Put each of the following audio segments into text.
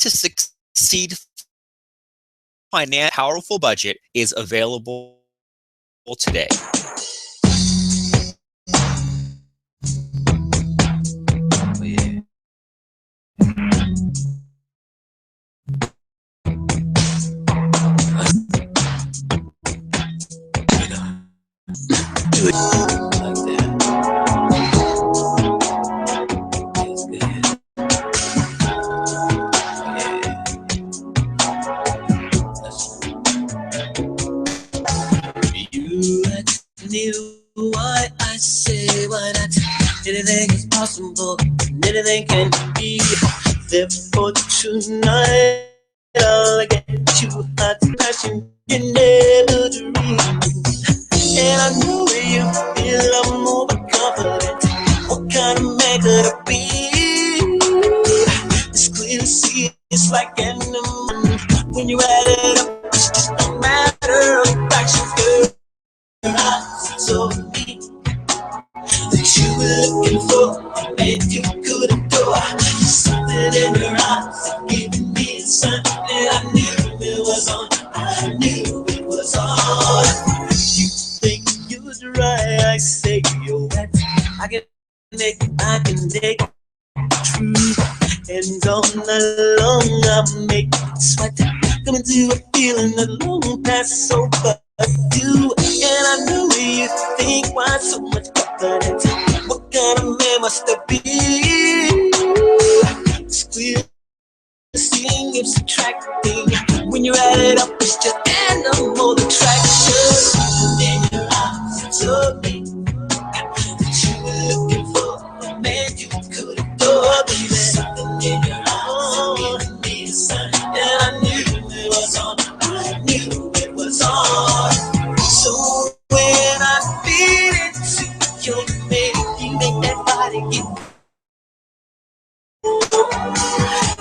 to succeed financially, powerful budget is available today. What I say, why not? Anything is possible, and anything can be. Therefore, tonight I'll get you hot passion you never dreamed. And I know you feel I'm overconfident. What kind of man could I be? It's clear to see it's like animal. When you add it up, it's just a matter of fractions, girl. So me that you were looking for, and you could adore. Something in your eyes that giving me a sign that I knew it was on. I knew it was on. You think you're dry, I say you're wet. I can make true. And all night long I make it sweat. Coming to a feeling that long past over. Do, and I know you think why so much confidence. What kind of man must I be? It's clear seeing it's attracting. When you add it up, it's just animal attraction. In your eyes, told me that you were looking for a man you could adore. Baby, something in your eyes giving me a sign, and I knew it was on. I knew it was on. So when I feel it to your man, you make that body get.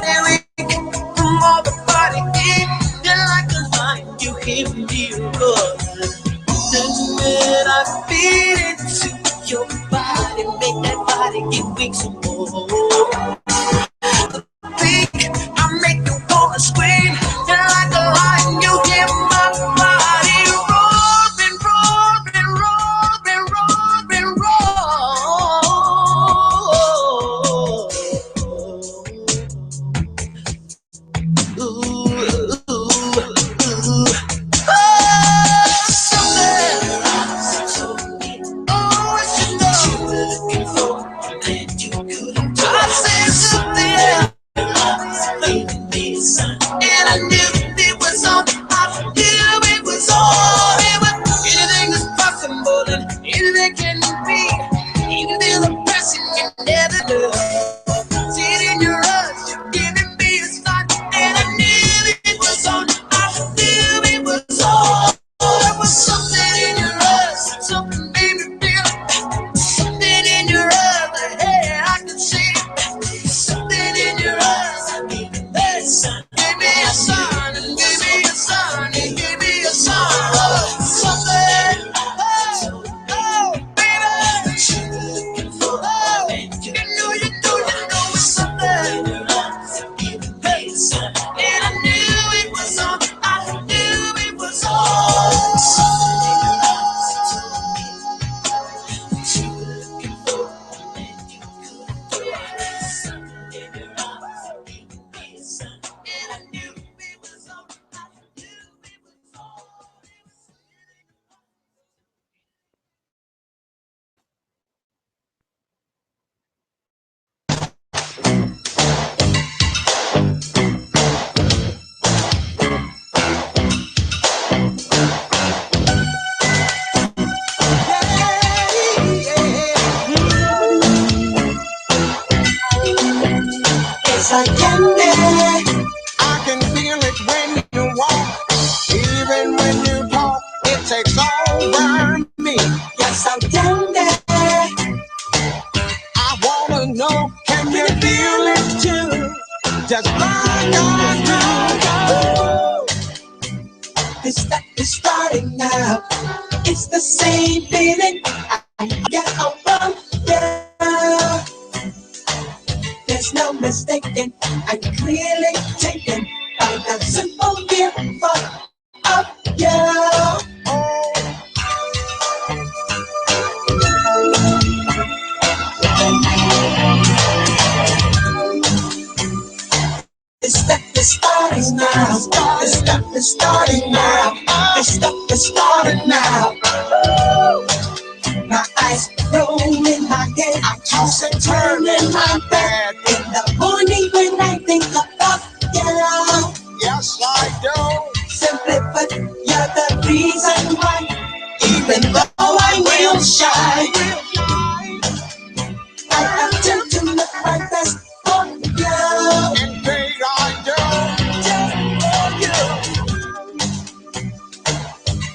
And we can come all the body in, you're like a lion, you hear me roar. And when I feel it to your body, make that body get weak some more. I make you wanna scream, you're like a lion, you hear my body roaring, roaring, roaring, roaring, roar. Ooh, ooh, ooh. And I knew it was on. I knew it was on. Anything is possible and anything can be. Even feel the passion you never knew. See it in your eyes, you're giving me a sign. And I knew it was on. I knew it was on. There was something in your eyes, something made me feel. Something in your eyes, hey, I can see it. Something in your eyes, hey, son. Give me a sign, and give me a sign, and give me a sign. Something, oh, baby. Oh, you know it's something. Hey, son. And I knew it was on, I knew it was on. It's like candy. I can feel it when you walk, even when you talk. It takes over me. Yes, I'm candy. I wanna know, can you feel it too? Just like I do. This that is starting now. It's the same feeling I get around. Yeah. There's no mistaking I'm clearly taken by the simple gift of you. This step is starting now. This step is starting now. This step is starting now. My eyes roll in my head. I toss and turn in my bed. In the morning when I think about you. Yes, I do. Simply put, you're the reason why. Even though I will shy, I attempt to look my best for you. Indeed, I do. Just for you.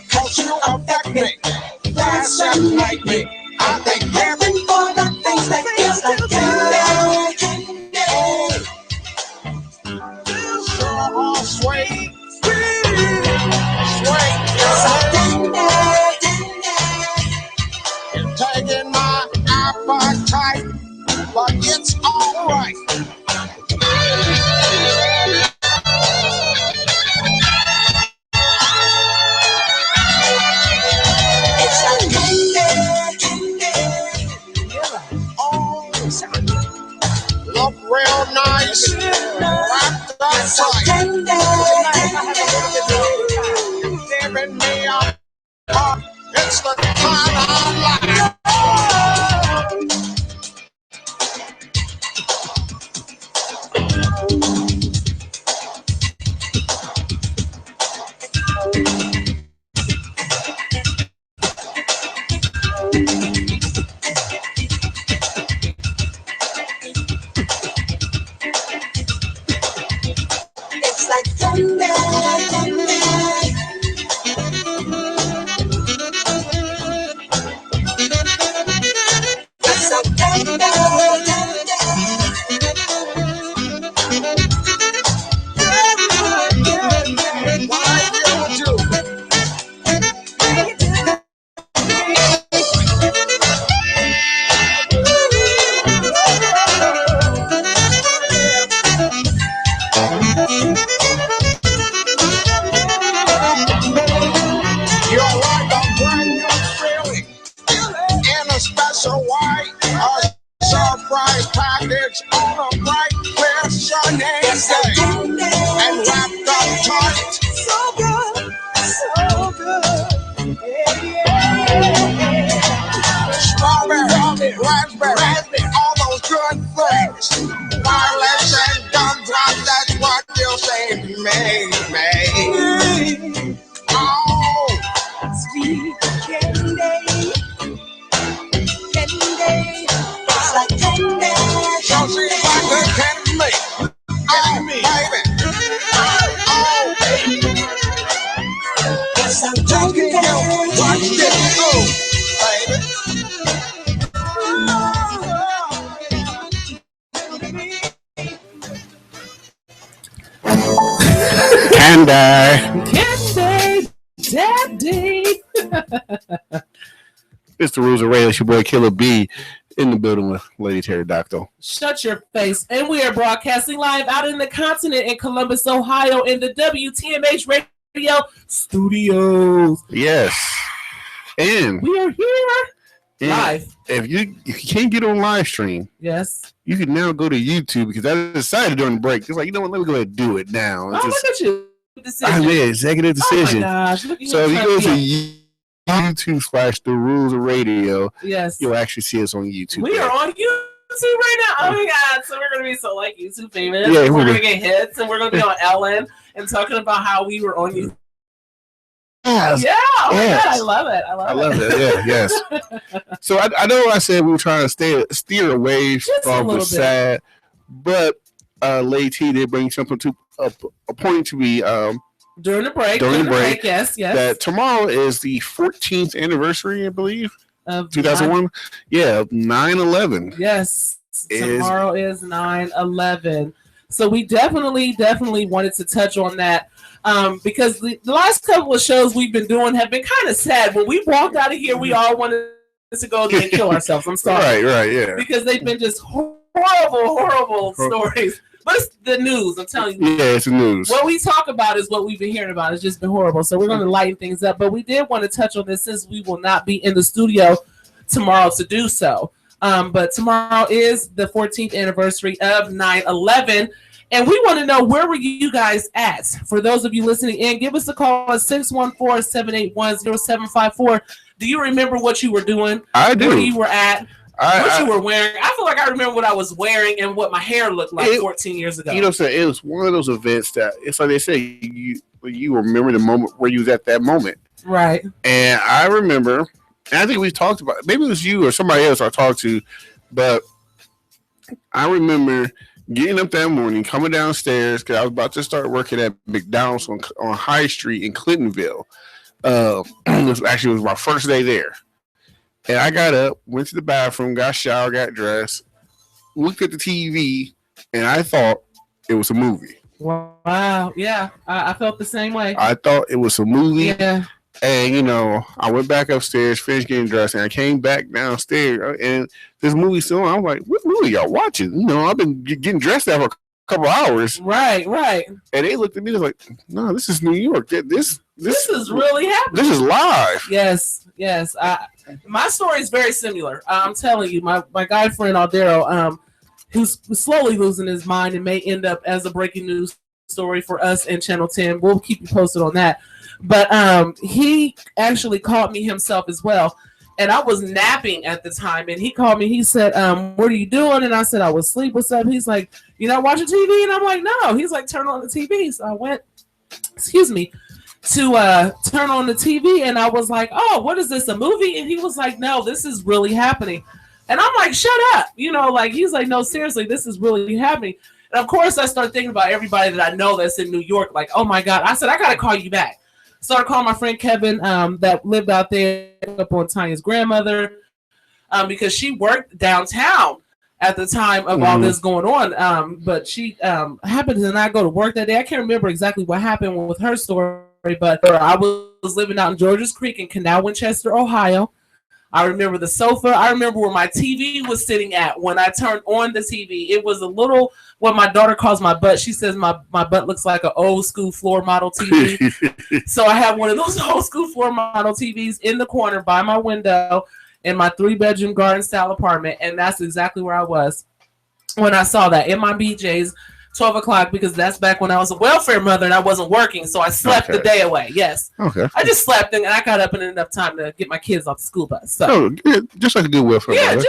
'Cause you affect me. Fascinate me. I thank heaven for the things that feels like candy. So sweet. Sweet. So tender. You're taking my appetite, but it's alright. It's like candy. Oh, look real nice. Wrapped up So tight. tender. Giving me a heart. It's the kind I like. It's like tender. It's so tender. Why you do? You're like a brand new feeling in a special way. A surprise package on a bright, clear, sunny day. And wrapped up tight. So good. So good. Strawberry, raspberry, all those good things. Violets and gumdrops, that's what you'll say to me. Oh, Sweet candy. Candy. It's like candy. so she's like the candy me. Oh, baby. Oh, baby. It's so Just can you watch tender. this move, baby? Candy. Candy Daddy. It's the Rules of Radio. It's your boy Killer B in the building with Lady Pterodactyl. Shut your face. And we are broadcasting live out in the continent in Columbus, Ohio, in the WTMH Radio Studios. Yes. And We are here live. if you can't get on live stream, Yes. you can now go to YouTube because I decided during the break. It's like, you know what? Let me go ahead and do it now. Oh, It's look at you. I Decision. made executive decision. Oh, my gosh. Look at So if you trying go to to be- YouTube/The Rules of Radio, Yes. you'll actually see us on YouTube. We are on YouTube right now. Oh my god! So we're gonna be so like YouTube famous. Yeah, we're gonna get hits, and we're gonna be on Ellen and talking about how we were on YouTube. Yes. Yeah, oh my Yes. god, I love it. I love it. Yeah, yes. So I know I said we were trying to steer away Just a from the little bit. sad, but Lady T did bring something to a point to be During the break. During the break, Yes, yes. that tomorrow is the 14th anniversary, I believe, Of 2001. Yeah, 9/11. Yes. Is- Tomorrow is 9/11. So we definitely wanted to touch on that because the last couple of shows we've been doing have been kind of sad. When we walked out of here, we all wanted to go and kill ourselves. I'm sorry. Right, yeah. Because they've been just horrible stories. But it's the news. I'm telling you. Yeah, it's the news. What we talk about is what we've been hearing about. It's just been horrible. So we're going to lighten things up. But we did want to touch on this since we will not be in the studio tomorrow to do so. But tomorrow is the 14th anniversary of 9/11. And we want to know, where were you guys at? For those of you listening in, give us a call at 614-781-0754. Do you remember what you were doing? I do. Where you were at? What you were wearing? I feel like I remember what I was wearing and what my hair looked like 14 years ago. You know what I'm saying? It was one of those events that, it's like they say, you remember the moment where you was at that moment. Right. And I remember, and I think we talked about, maybe it was you or somebody else I talked to, but I remember getting up that morning, coming downstairs, because I was about to start working at McDonald's on High Street in Clintonville. It was my first day there. And I got up, went to the bathroom, got showered, got dressed, looked at the TV, and I thought it was a movie. Wow. Yeah, I felt the same way. I thought it was a movie. Yeah. And, I went back upstairs, finished getting dressed, and I came back downstairs, and this movie still on. I was like, what movie y'all watching? I've been getting dressed out for a couple hours. Right. And they looked at me and was like, no, this is New York. This is really happening. This is live. Yes. My story is very similar. I'm telling you, my guy friend Aldero, who's slowly losing his mind and may end up as a breaking news story for us and Channel 10. We'll keep you posted on that. But he actually called me himself as well. And I was napping at the time. And he called me. He said, what are you doing? And I said, I was asleep. What's up? He's like, you not watching TV? And I'm like, no. He's like, turn on the TV. So I went, to turn on the TV. And I was like, oh, what is this, a movie? And he was like, no, this is really happening. And I'm like, shut up. He's like, no, seriously, this is really happening. And of course, I started thinking about everybody that I know that's in New York. Like, oh my God. I said, I got to call you back. Started calling my friend Kevin that lived out there up on Tanya's grandmother because she worked downtown at the time of all this going on. But she happened to not go to work that day. I can't remember exactly what happened with her story, but I was living out in Georges Creek in Canal Winchester, Ohio. I remember the sofa. I remember where my TV was sitting at when I turned on the TV. It was a little, what my daughter calls my butt. She says my butt looks like an old school floor model TV. So I have one of those old school floor model TVs in the corner by my window in my 3-bedroom garden style apartment. And that's exactly where I was when I saw that in my BJ's. 12 o'clock, because that's back when I was a welfare mother and I wasn't working, so I slept the day away. Yes. Okay. I just slept and I got up in enough time to get my kids off the school bus. So just like a good welfare mother.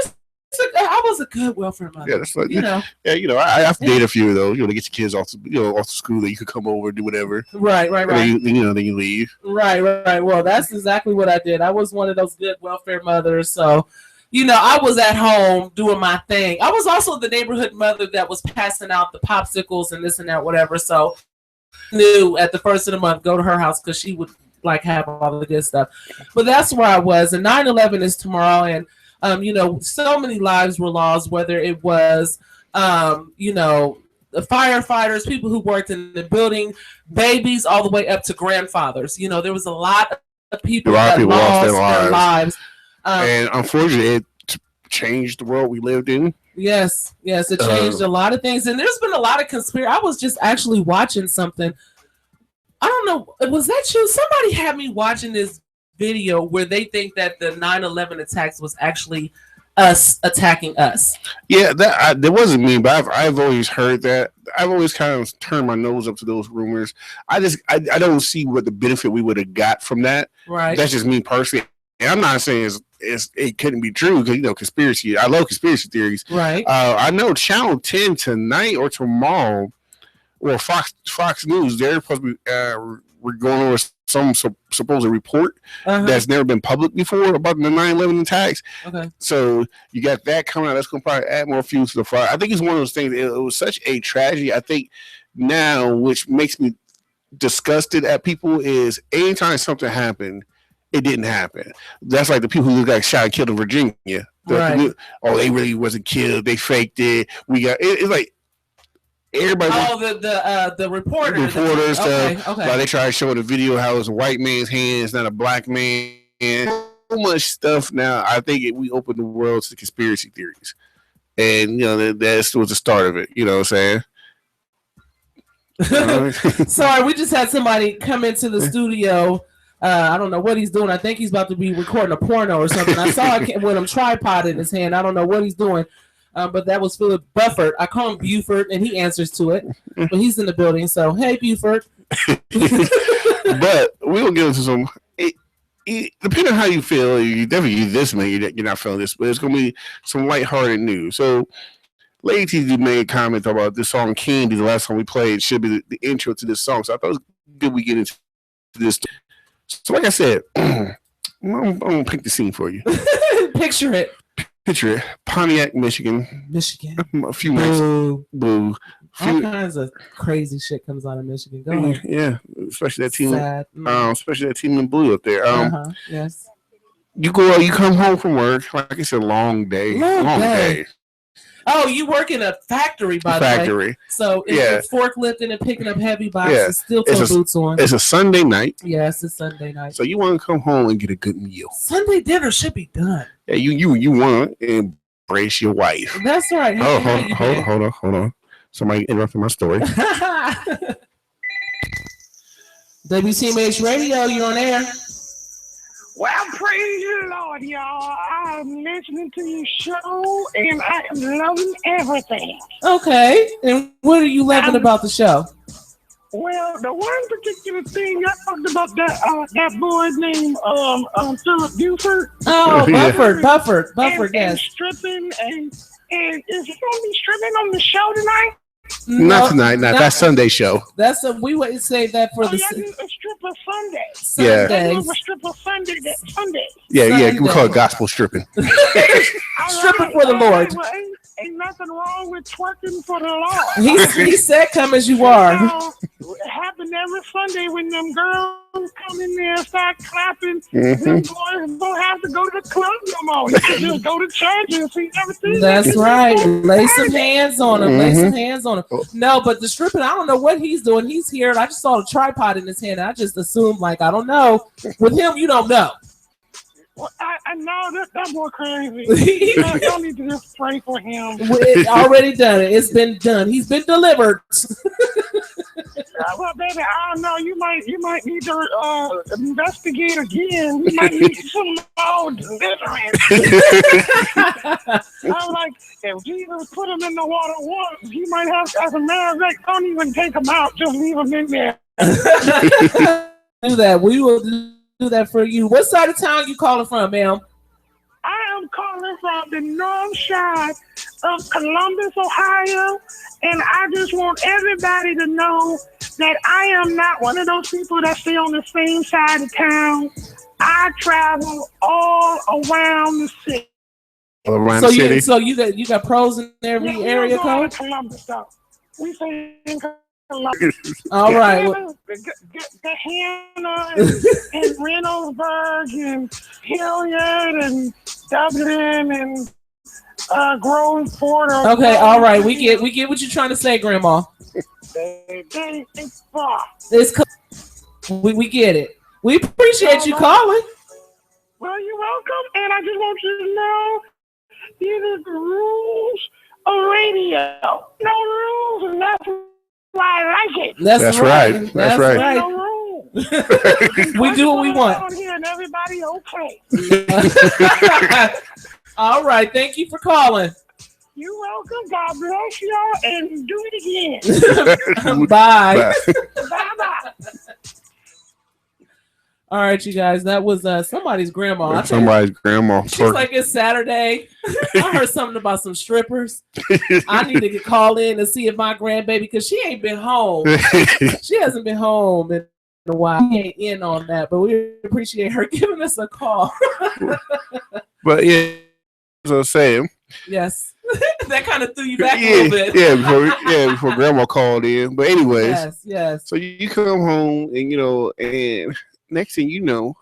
I was a good welfare mother. Yeah, that's like, Yeah, I have to date a few of those, to get your kids off the school that you could come over and do whatever. Right. Then you leave. Right. Well, that's exactly what I did. I was one of those good welfare mothers, so I was at home doing my thing. I was also the neighborhood mother that was passing out the popsicles and this and that, whatever. So knew at the first of the month, go to her house because she would have all the good stuff. But that's where I was. And 9/11 is tomorrow. And, so many lives were lost, whether it was, the firefighters, people who worked in the building, babies, all the way up to grandfathers. There was a lot of people that lost their lives. And unfortunately, it changed the world we lived in. Yes, it changed a lot of things. And there's been a lot of conspiracy. I was just actually watching something. I don't know. Was that you? Somebody had me watching this video where they think that the 9/11 attacks was actually us attacking us. Yeah, that wasn't me, but I've always heard that. I've always kind of turned my nose up to those rumors. I don't see what the benefit we would have got from that. Right. That's just me personally. And I'm not saying it couldn't be true because conspiracy. I love conspiracy theories. Right. I know Channel 10 tonight or tomorrow, or Fox News. They're supposed to be we're going over some supposed report that's never been public before about the 9/11 attacks. Okay. So you got that coming out. That's going to probably add more fuel to the fire. I think it's one of those things. It was such a tragedy. I think now, which makes me disgusted at people, is anytime something happened, it didn't happen. That's like the people who got shot and killed in Virginia. Right. They really wasn't killed. They faked it. It's like everybody. Oh, the reporters. Okay. Like they tried to show the video how it was a white man's hands, not a black man. So much stuff now. I think we opened the world to conspiracy theories, and that was the start of it. You know what I'm saying? Sorry, we just had somebody come into the studio. I don't know what he's doing. I think he's about to be recording a porno or something. I saw it with a tripod in his hand. I don't know what he's doing. But that was Philip Bufford. I call him Buford, and he answers to it. But he's in the building, so hey, Buford. But we'll get into some. Depending on how you feel, you definitely this man. You're not feeling this, but it's gonna be some lighthearted news. So, Lady T made a comment about this song "Candy." The last time we played should be the intro to this song. So I thought it was good we get into this. So, like I said, I'm gonna pick the scene for you. Picture it. Picture it. Pontiac, Michigan. A few months. Boo. All kinds of crazy shit comes out of Michigan. Go ahead. Yeah, especially that team. Sad. Especially that team in blue up there. Yes. You come home from work. Like it's a long day. Long day. Oh, you work in a factory, by the way. Factory. So it's forklifting and picking up heavy boxes, still toe boots on. It's a Sunday night. Yes, it's Sunday night. So you want to come home and get a good meal. Sunday dinner should be done. Yeah, you want to embrace your wife. That's right. Hold on. Somebody interrupted my story. WCMH Radio, you're on air. Well, praise the Lord, y'all. I'm listening to your show, and I am loving everything. Okay. And what are you loving about the show? Well, the one particular thing I talked about that boy named Philip Buford. Oh, Bufford, and yes. Stripping, and is he going to be stripping on the show tonight? Not tonight. That's Sunday show. We would say that for the a stripper Sunday. Sunday. A stripper Sunday. Yeah. We call it gospel stripping. Stripping for the Lord. Well, ain't nothing wrong with twerking for the Lord. He said, "Come as you are." It happened every Sunday when them girls come in there and start clapping. Them boys don't have to go to the club no more. You can just go to church and see everything. That's right. Lay some hands on him. No, but the stripping, I don't know what he's doing. He's here. I just saw a tripod in his hand. And I just assumed, I don't know. With him, you don't know. Well, I know that boy crazy. Y'all need to just pray for him. It's already done. It's been done. He's been delivered. Well, baby, I don't know. You might need to investigate again. You might need some more deliverance. I'm like, if Jesus put him in the water once, he might have, as a matter of fact, don't even take him out. Just leave him in there. Do that. We will do that for you. What side of town you calling from, ma'am? I am calling from the north side of Columbus, Ohio, and I just want everybody to know that I am not one of those people that stay on the same side of town. I travel all around the city. So you got pros in every area code? Columbus, though. We say in Columbus. All right. Hannah and Reynoldsburg and Hilliard and Dublin and Groveport. Okay, all right. We get what you're trying to say, Grandma. It's far. We get it. We appreciate you calling. Well, you're welcome, and I just want you to know these are the rules of radio. No rules, and that's why I like it. That's right. That's right. No rules. We do what we want. Out here and everybody okay. All right. Thank you for calling. You're welcome. God bless y'all, and do it again. Bye. Bye-bye. All right, you guys. That was somebody's grandma. Somebody's grandma. She's like, it's Saturday. I heard something about some strippers. I need to call in and see if my grandbaby, because she ain't been home. She hasn't been home in a while. She ain't in on that, but we appreciate her giving us a call. But yeah, as I was saying. Yes. That kind of threw you back a little bit. Before grandma called in. But anyways. Yes. So you come home and, and next thing you know.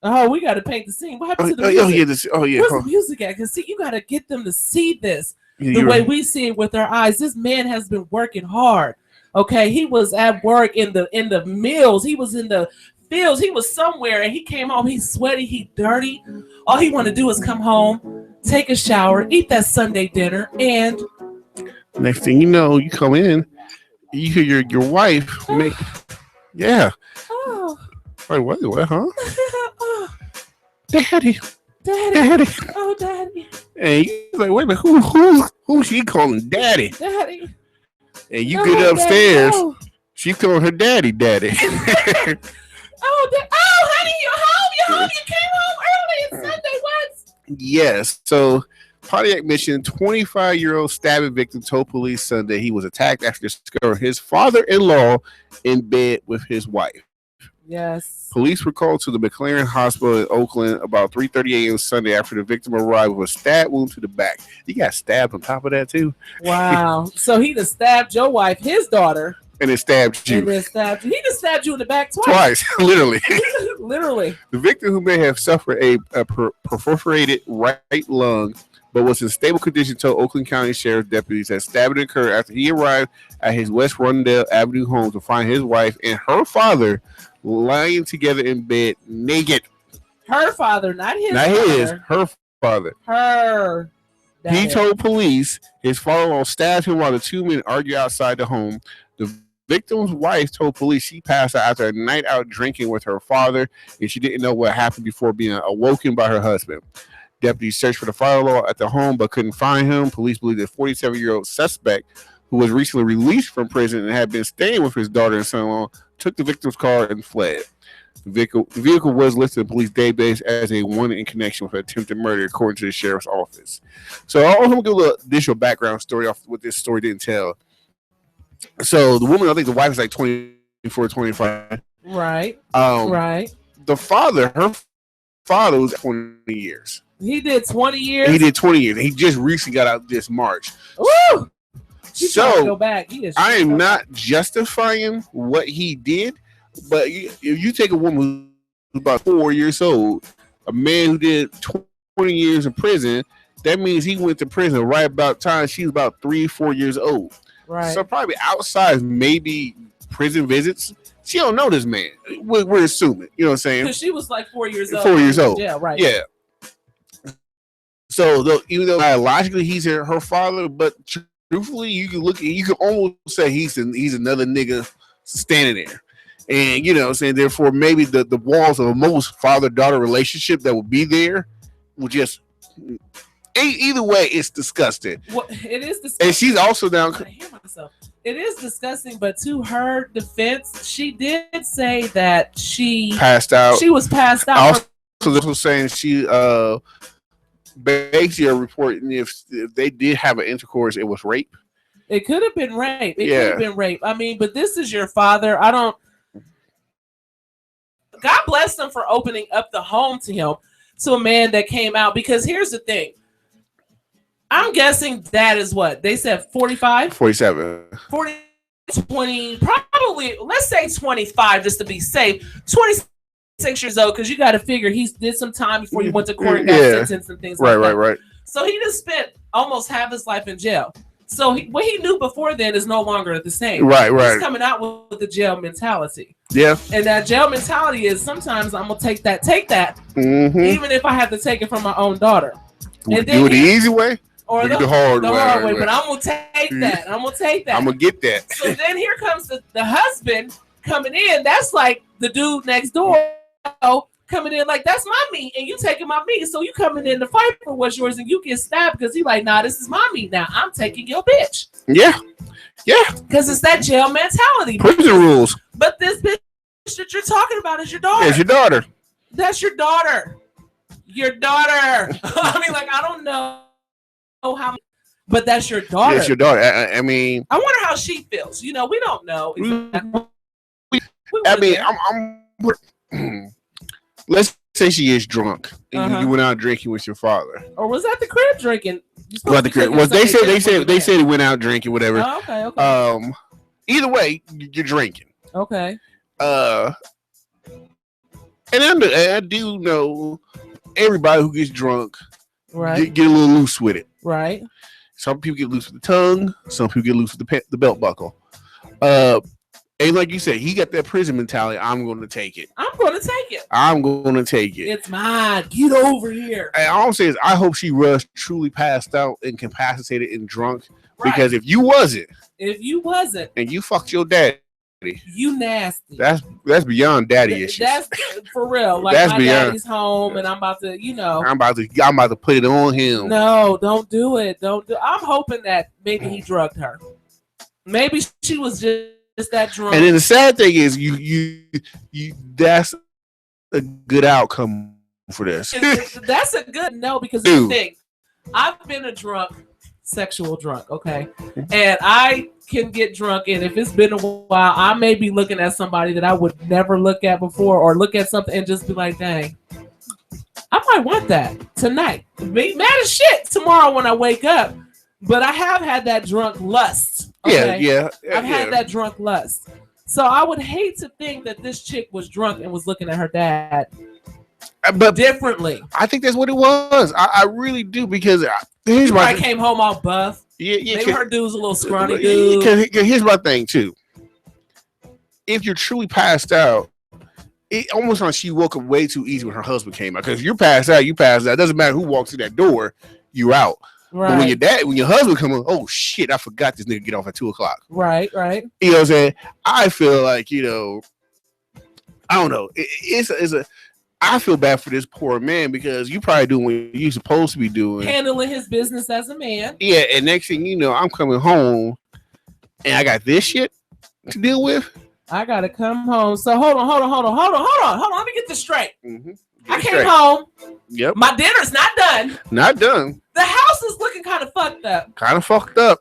Oh, we got to paint the scene. What happened to the music? Where's the music at? Because, see, you got to get them to see this the way we see it with our eyes. This man has been working hard. Okay, he was at work in the mills. He was in the fields. He was somewhere, and he came home. He's sweaty. He dirty. All he want to do is come home, take a shower, eat that Sunday dinner, and next thing you know, you come in, you hear your wife make, yeah. Oh, Like, what, huh? oh, Daddy, daddy, daddy. oh, daddy, And you like, wait a minute, who she calling daddy? daddy. And you No, get Daddy, upstairs, no. she calling her daddy. Oh, honey, you're home. You're home. You came home early. It's Sunday. What? Yes. So, Pontiac, Michigan, 25-year-old stabbing victim told police Sunday he was attacked after discovering his father-in-law in bed with his wife. Yes. Police were called to the McLaren Hospital in Oakland about 3:30 a.m. Sunday after the victim arrived with a stab wound to the back. He got stabbed on top of that too, Wow. So he just stabbed your wife, his daughter, and it stabbed and you then stabbed you. He just stabbed you in the back twice. literally. Literally. The victim, who may have suffered a perforated right lung but was in stable condition, told Oakland County Sheriff's deputies that stabbing occurred after he arrived at his West Rundell Avenue home to find his wife and her father lying together in bed naked. Her father, not his. Not father. his, her father. Her. He Daddy. told police his father-in-law stabbed him while the two men argued outside the home. The victim's wife told police she passed out after a night out drinking with her father, and she didn't know what happened before being awoken by her husband. Deputies searched for the father-in-law at the home but couldn't find him. Police believe the 47-year-old suspect, who was recently released from prison and had been staying with his daughter and son-in-law, took the victim's car and fled. The vehicle was listed in police database as a wanted in connection with attempted murder, according to the sheriff's office. So I'm going to give a little additional background story off what this story didn't tell. So the woman, I think the wife is like 24, 25. Right. Um, Right. The father, her father was 20 years. He did 20 years. He did 20 years. He just recently got out this March. Woo! He's trying to go So back. He is I am not justifying what he did, but if you take a woman who's about 4 years old, a man who did 20 years in prison, that means he went to prison right about time she was about 3-4 years old. Right. So probably outside maybe prison visits. She don't know this man. We're assuming. You know what I'm saying? Because she was like 4 years old. 4 years old. Yeah, right. Yeah. So even though biologically he's her father, but truthfully, you can almost say he's another nigga standing there. And you know what I'm saying, therefore maybe the walls of a most father-daughter relationship that would be there will just either way, it's disgusting. Well, it is disgusting. And she's also down. I hear myself. It is disgusting, but to her defense, she did say that she Passed out. She was passed out. Also, this was saying she basically are reporting if they did have an intercourse, it was rape. It could have been rape. It Yeah. could have been rape. I mean, but this is your father. God bless them for opening up the home to him, to a man that came out. Because here's the thing. I'm guessing that is what they said, 45, 47. 40, 20, probably, let's say 25 just to be safe. 26 years old, because you got to figure he did some time before he went to court and got sentenced and things like that. Right. So he just spent almost half his life in jail. So what he knew before then is no longer the same. Right. He's coming out with the jail mentality. Yeah. And that jail mentality is sometimes I'm going to take that, Mm-hmm. even if I have to take it from my own daughter. And Do it the easy way or do the hard way. But I'm going to take that. I'm going to take that. I'm going to get that. So then here comes the husband coming in. That's like the dude next door coming in like, that's my meat and you taking my meat. So you coming in to fight for what's yours and you get stabbed because he like, nah, this is my meat now. I'm taking your bitch. Yeah. Because it's that jail mentality. Prison rules. But this bitch that you're talking about is your daughter. It's your daughter. That's your daughter. Your daughter. I mean, like, I don't know how, but that's your daughter. It's your daughter. I mean, I wonder how she feels. You know, we don't know. I'm let's say she is drunk and you went out drinking with your father. Or was that the crib drinking? Well, they said he went out drinking, whatever. Oh, okay. Either way, you're drinking. Okay. And I do know everybody who gets drunk Right. get a little loose with it. Right. Some people get loose with the tongue. Some people get loose with the belt buckle. And like you said, he got that prison mentality. I'm going to take it. I'm going to take it. I'm going to take it. It's mine. Get over here. And all I'm saying is, I hope she was truly passed out, incapacitated, and drunk Because if you wasn't and you fucked your daddy, you nasty. That's beyond daddy issues. That's for real. Like That's my beyond. daddy's home, and I'm about to, I'm about to put it on him. No, don't do it. Don't do. I'm hoping that maybe he drugged her. Maybe she was just that drunk. And then the sad thing is, you that's a good outcome for this. That's a good no, because Dude. the thing, I've been a sexual drunk, okay, and I can get drunk, and if it's been a while, I may be looking at somebody that I would never look at before, or look at something and just be like, dang, I might want that tonight. Be mad as shit tomorrow when I wake up. But I have had that drunk lust. Okay? Yeah. I've had that drunk lust. So I would hate to think that this chick was drunk and was looking at her dad but differently. I think that's what it was. I really do, because I came home all buff. Yeah. Maybe her dude's a little scrawny dude. Here's my thing too. If you're truly passed out, it almost like she woke up way too easy when her husband came out. Because if you're passed out, you passed out. It doesn't matter who walks through that door, you out. Right. But when your husband comes on, oh shit, I forgot this nigga get off at 2:00. Right. You know what I'm saying? I feel like, I don't know. I feel bad for this poor man, because you probably doing what you're supposed to be doing, handling his business as a man. Yeah, and next thing you know, I'm coming home and I got this shit to deal with. I gotta come home. So hold on. Let me get this straight. Mm-hmm. I came home. Yep. My dinner's not done. Not done. The house is looking kind of fucked up.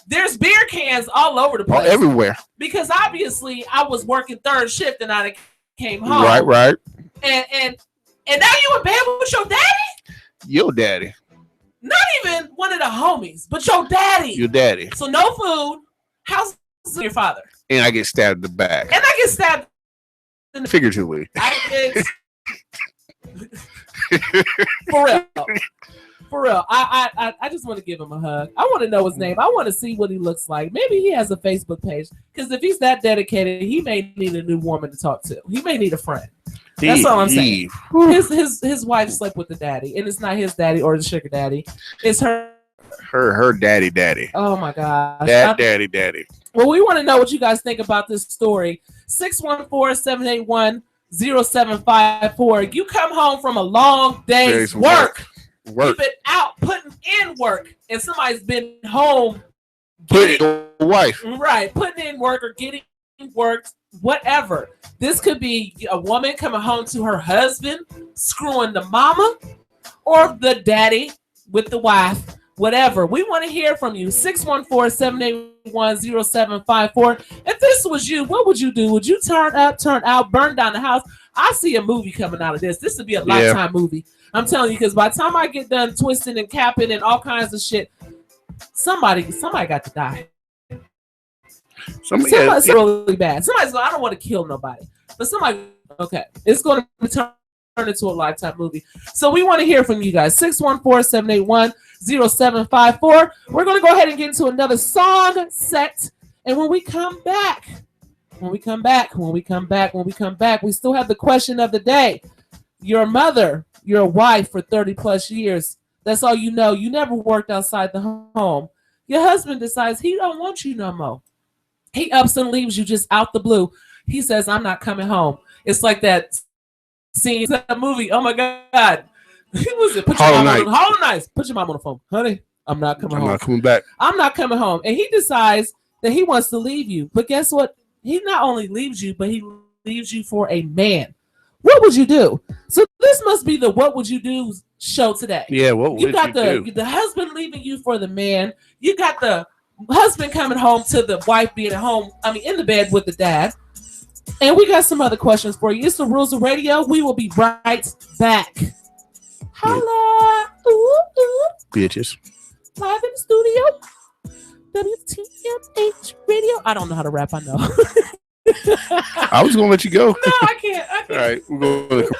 There's beer cans all over the place. All everywhere. Because obviously I was working third shift and I came home. Right. And now you in bed with your daddy? Your daddy. Not even one of the homies, but your daddy. Your daddy. So no food. How's your father? And I get stabbed in the back. And I get stabbed in the figuratively. For real. I just want to give him a hug. I want to know his name. I want to see what he looks like. Maybe he has a Facebook page. Because if he's that dedicated, he may need a new woman to talk to. He may need a friend. That's all I'm saying. His wife slept with the daddy, and it's not his daddy or the sugar daddy. It's her daddy. Oh my gosh. Daddy. Well, we want to know what you guys think about this story. 614-781-0754. You come home from a long day's work. You've been out putting in work, and somebody's been home putting your wife. Right, putting in work or getting work, whatever. This could be a woman coming home to her husband, screwing the mama, or the daddy with the wife, whatever. We want to hear from you. 614-781-0754. If this was you, what would you do? Would you turn up, turn out, burn down the house? I see a movie coming out of this. This would be a Lifetime movie. I'm telling you, because by the time I get done twisting and capping and all kinds of shit, somebody got to die. Somebody's really bad. Somebody's I don't want to kill nobody, but somebody, okay, it's going to turn into a Lifetime movie. So we want to hear from you guys. 614-781-0754. We're going to go ahead and get into another song set, and when we come back, we still have the question of the day. Your mother, your wife for 30 plus years, that's all you know. You never worked outside the home. Your husband decides he don't want you no more. He ups and leaves you just out the blue. He says, I'm not coming home. It's like that scene in that movie. Oh my God. Who was it? Hollow Knight. Put your mom on the phone. Honey, I'm not coming home. I'm not coming back. I'm not coming home. And he decides that he wants to leave you. But guess what? He not only leaves you, but he leaves you for a man. What would you do? So this must be the What Would You Do show today. Yeah, what would you do? The husband leaving you for the man. You got the husband coming home to the wife being at home, in the bed with the dad. And we got some other questions for you. It's the Rules of Radio. We will be right back. Holla. Ooh, ooh. Bitches. Live in the studio. WTMH Radio. I don't know how to rap, I know. I was going to let you go. No, I can't. All right, we're going to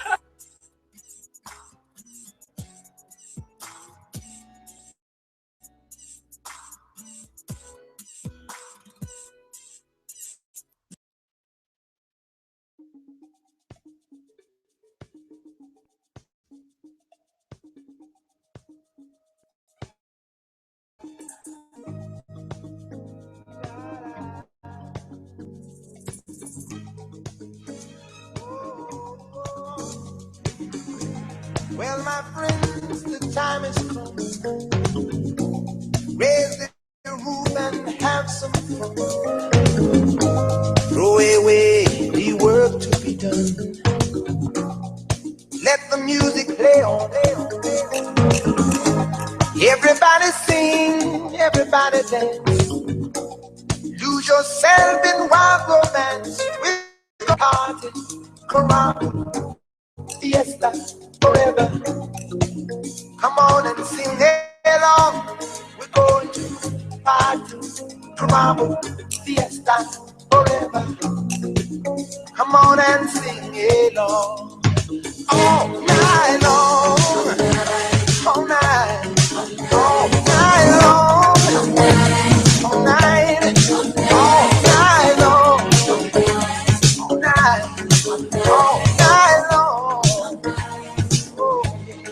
Well, my friends, the time has come. Raise the roof and have some fun. Throw away the work to be done. Let the music play on. Everybody sing, everybody dance. Lose yourself in wild romance with the party. Caramba, fiesta, forever. Come on and sing along. We're going to party. Caramba, fiesta, forever. Come on and sing along. All night long. All night. All night long. All night. All night long. All night. All night long. Oh, yeah.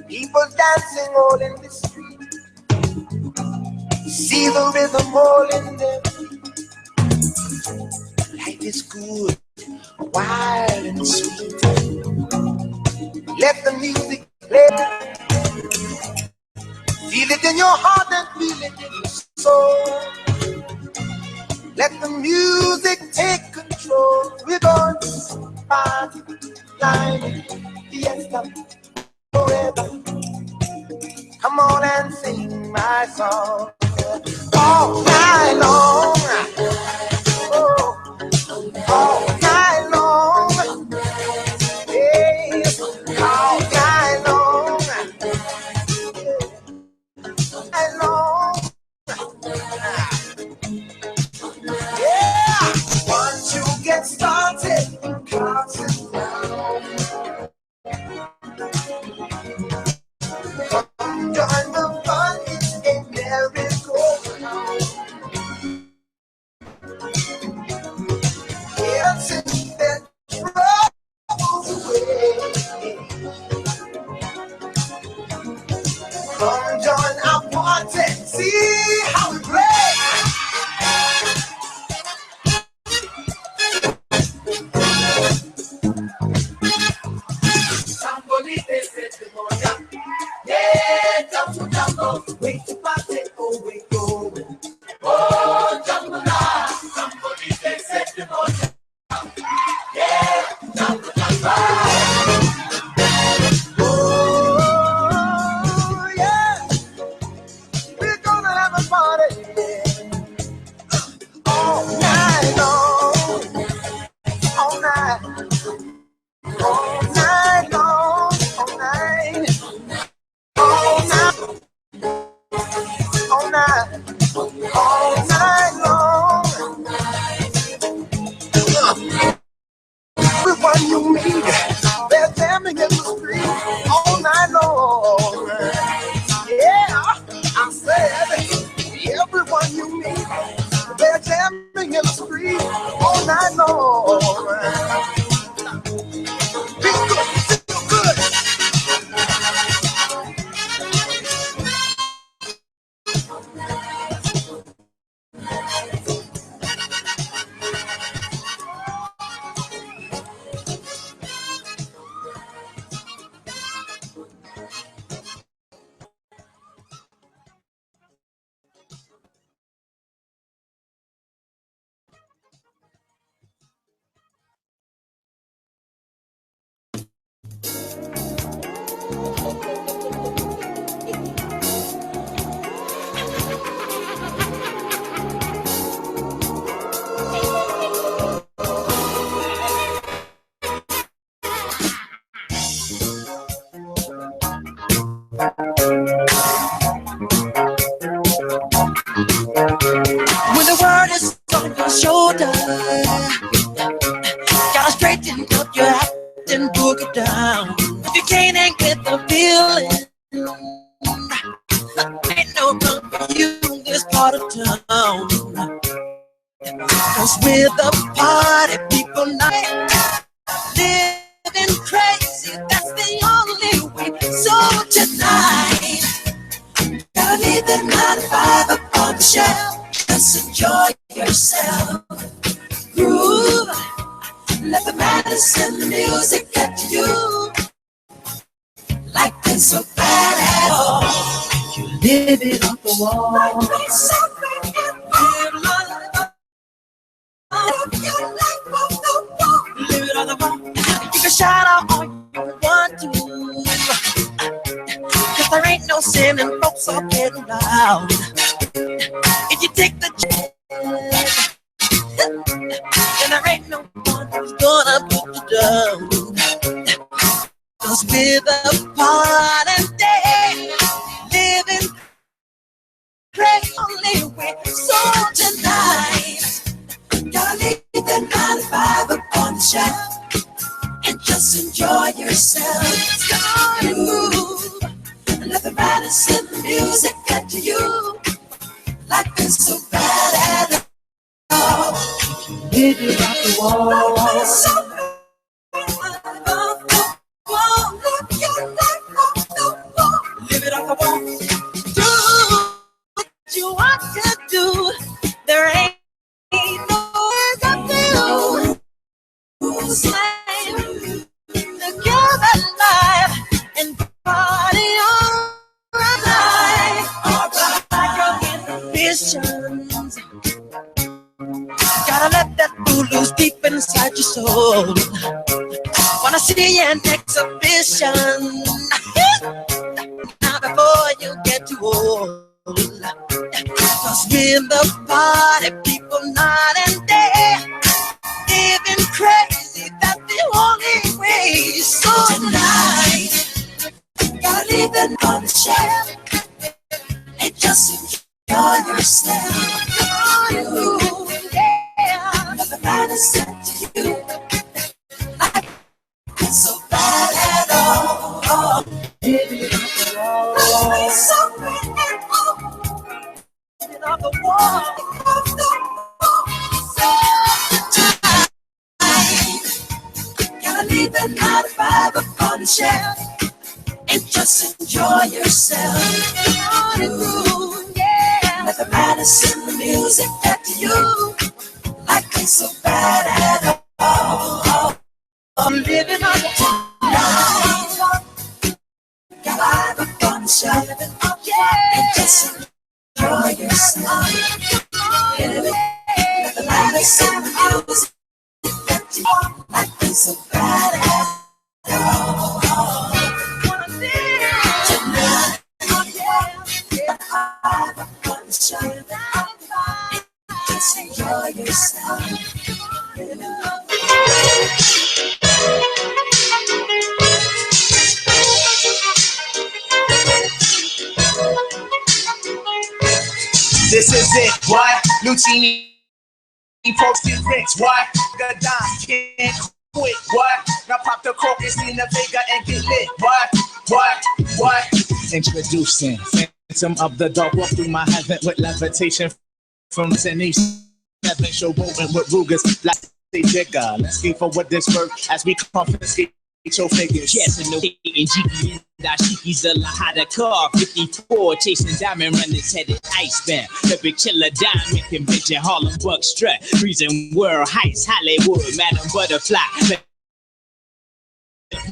People dancing all in the street. See the rhythm all in them. Life is good, wild and sweet. Let the music play. Feel it in your heart and feel it in your soul. Let the music take control. We're going to party, climbing, fiesta, forever. Come on and sing my song all night long. Oh, all night long. Hey, all night long. Night long. Yeah. Once you get started, can't sit down. Come join the fun, it's a merry-go-round. Dancing that troubles away. Come join our party, see how we play. Somebody they said to Moja, yeah, jumbo, wait to party, oh we going. Oh, jumbo now, somebody they said to Moja, yeah, jumbo. Oh, yeah, we're gonna have a party all night long, all night. All night long, all night, all night, all night, all night long. Everyone you meet, they're jamming in the street all night long. Yeah, I said, everyone you meet, they're jamming in the street all night long. Feel good, feel good. When the world is on your shoulder, gotta straighten up your act and book it down. If you can't hang with the feeling, ain't no room for you in this part of town. Cause with the party people night, living crazy, that's the only way. So tonight, gotta leave that 9 to 5 up on the shelf. Just enjoy yourself. Groove Let the madness and the music get to you. Life ain't so bad at all. You live it off the wall. Life ain't so bad at all. Live your life off the wall. Live it on the wall. You can shout out all you want to. Cause there ain't no sin and folks are getting loud. If you take the chance, then there ain't no one who's gonna put you down. Cause with a party day, living crazy only way. So tonight, gotta leave that 9 to 5 up on the shelf and just enjoy yourself. Come on and move, and let the madness and the music get to you. Life is so bad at all. Live it off the wall. Life is so bad at all. Live your life off the wall. Live it off the wall. Do what you want to do. There ain't no work up to you. Slave together life and party all right. Your ambitions. Gotta let that fool loose deep inside your soul. Wanna see an exhibition now before you get too old. Cause with the party people night and day, living crazy, that's the only way. So tonight, gotta leave it on the shelf and just enjoy yourself. Ooh, yeah, let the madness get to you. So bad at all. Live it off the wall. Life is so bad at all. Live it off the wall. Off the wall. So tonight, gotta leave the 9 to 5 up on the shelf and just enjoy yourself. Ooh, yeah. Let the madness and the music get to you. Life ain't so bad at all. I'm living on the top. Gotta have a fun show. And just enjoy yourself. Let the madness and the music get to you. Life ain't so bad at all. Tonight, have a fun show. And just enjoy yourself. This is it, what? Lucini posted rich, what? Gadon can't quit, what? Now pop the crocus in the Vega and get lit, what? Introducing Phantom of the Dark, walk through my heaven with levitation from Zenith. Seven showboating with Rugas, like they jigger. Let's get forward this work as we confiscate your figures. Yes, and no Jiggy and Dashiki's a Lahada car 54 chasing diamond runners headed icebound. The big killer diamond convention, Harlem Buck strut, freezing world heights, Hollywood, Madam Butterfly.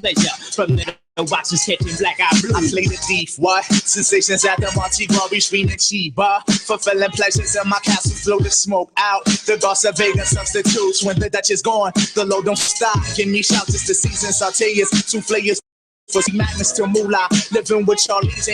Pleasure from the watches catching black eye blue. I play the thief, what? Sensations at the Monte Glory, screen and Chiba. Fulfilling pleasures in my castle, blow the smoke out. The Garza Vega substitutes when the Dutch is gone. The load don't stop. Give me shouts, it's the season. Sauteas, souffleurs, for madness to moolah. Living with Charlie's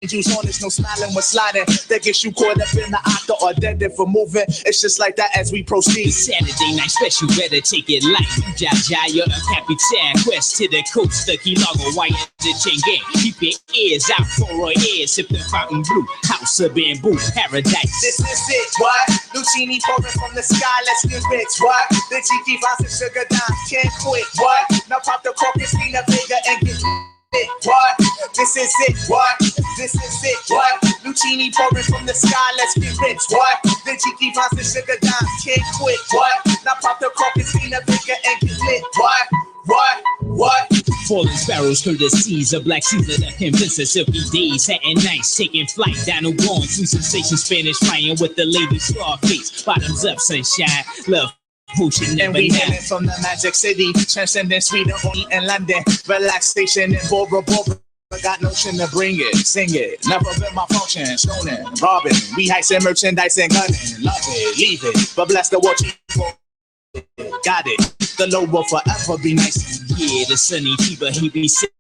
angels on, there's no smiling when sliding. That gets you caught up in the octa or dead for moving. It's just like that as we proceed. Saturday night special, better take it light. Jaja, you're a Capitan. Quest to the coast, the Key Largo, white the chain gang. Keep your ears out for our ears. Sip the fountain blue, house of bamboo, paradise. This is it, what? Lucini pouring from the sky, let's get rich, what? The Jiki vibes and sugar dime, can't quit, what? Now pop the corpus, Nina Vega and get it, what? This is it, what? This is it, what? Lucini pouring from the sky, let's get rich, what? The Jiki vibes and sugar dime, can't quit, what? Now pop the corpus, Nina Vega and get lit, what? What? Falling sparrows through the seas, a black Caesar that convince us silky days, satin nights, taking flight down the warrant, through sensation, Spanish flying with the lady Scarface, bottoms up, sunshine, love motion And never we now. hailing from the Magic City, transcending Sweden and London. Relaxation in Bora Bora. Got notion to bring it, sing it. Never been my function, stoning, robbing. We heisting merchandise and gunning. Love it, leave it, but bless the watch. Got it. The low will forever be nice. Yeah, the sunny fever, he be sipping.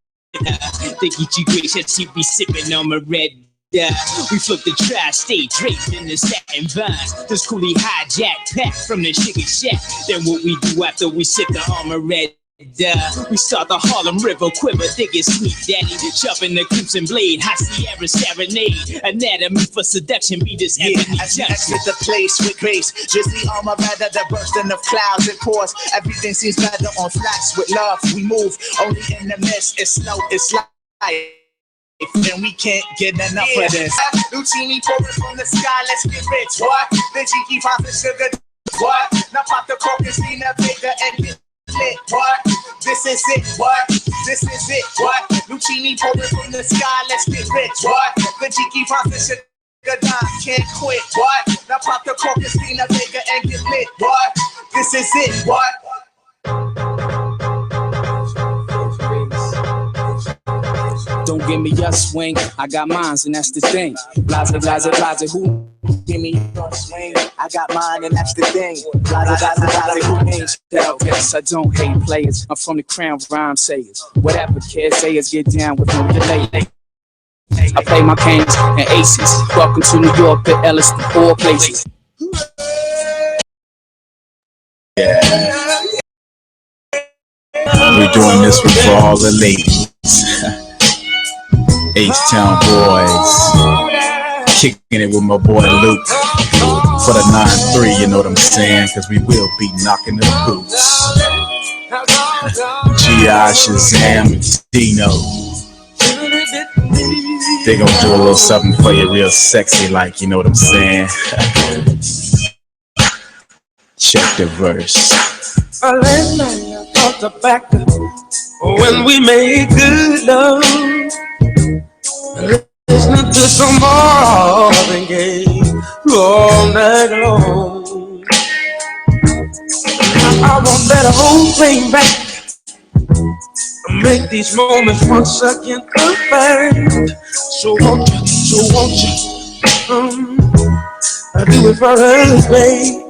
Think he too gracious, he be sipping on my red. We flip the tri-state draped in the satin vines. This coolie hijack pack from the sugar shack. Then what we do after we sip the armor red. We start the Harlem River quiver, dig it sweet daddy. Chopping the crimson blade, high Sierra serenade. Anatomy for seduction, be this Yeah, ebony as you junction. exit the place with grace, just the armor rather the bursting of clouds and pours. Everything seems better on flats with love. We move only in the mist. It's snow, it's light. And we can't get enough of this. Lucini pouring from the sky, let's get rich. What? The cheeky pops and sugar. What? Now pop the cork and see the bigger and get lit. What? This is it. What? This is it. What? Lucini pouring from the sky, let's get rich. What? The cheeky pops and sugar dime can't quit. What? Now pop the cork and see the bigger and get lit. What? This is it. What? Don't give me your swing, I got mines and that's the thing. Blase, blase, blase, who? Give me your swing. I got mine and that's the thing. Who names? Yes, I don't hate players. I'm from the crown rhyme sayers. Whatever kids say is get down with no delay. I play my kings and aces. Welcome to New York, the Ellis, the four places. We're doing this one for all the ladies. H-Town boys. Kicking it with my boy Luke. For the 9-3, you know what I'm saying? Cause we will be knocking the boots. G.I. Shazam and Dino. They gonna do a little something for you real sexy like, you know what I'm saying? Check the verse. Last night I thought back when we made good love, listening to some Marvin Gaye all night long. I want that whole thing back, make these moments once again perfect. So won't you, I do it for us, babe.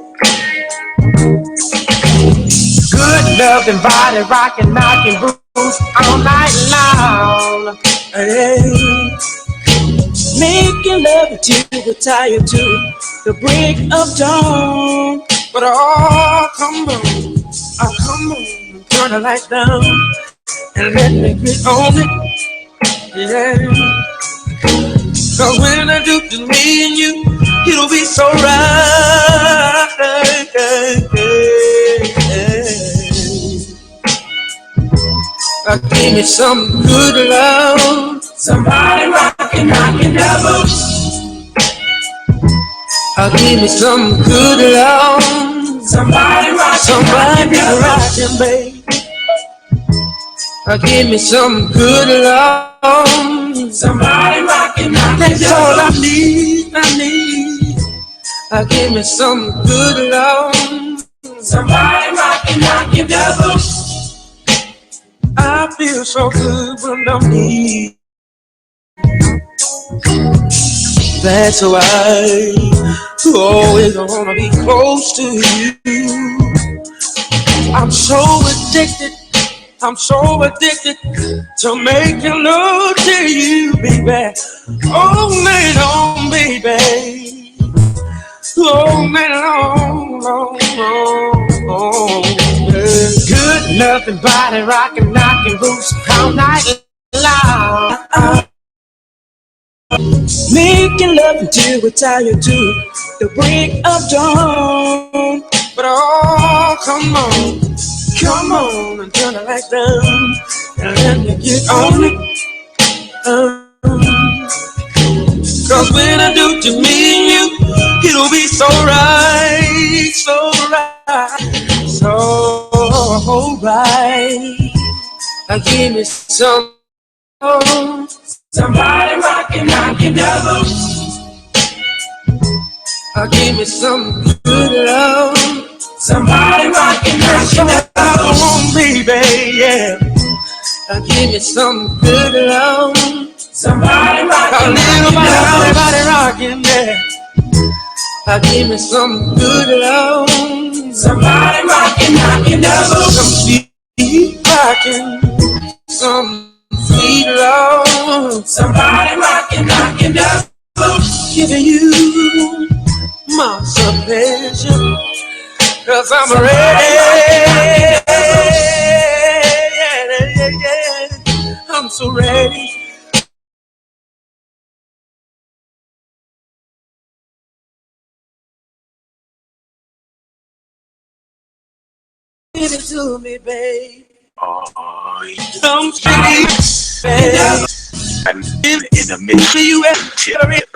Good love and body rockin', knockin' blues all night long. Hey. Making love until we're tired to the break of dawn. But come on, turn the lights down and let me get on it. Yeah. Cause when I do to me and you, it'll be so right. Give me some good love. Somebody rockin', knockin' doubles. Give me some good love. Somebody rockin', baby. Give me some good love. Somebody rockin', that's all I need. Give me some good love. Somebody rockin', knockin' doubles. I feel so good when I'm near. That's why I always wanna be close to you. I'm so addicted to making love to you, baby. All night long, baby. All night long. Good loving body rockin', knockin' boots all night long. Making love until we're tired to the break of dawn. But come on and turn the lights down and let me get on it. Cause when I do to me and you, it'll be so right, so right. Give me some, somebody rockin', knockin' doubles. Give me some good love. Somebody rockin', on, baby, yeah. Give me some good love. Somebody rockin', everybody rockin', yeah. Give me some good love. Somebody rockin', some sweet rockin', some sweet love. Somebody rockin', giving you my submission. 'Cause I'm ready. I'm so ready. Give it to me, babe. Oh, Come baby. I'm in the middle tip.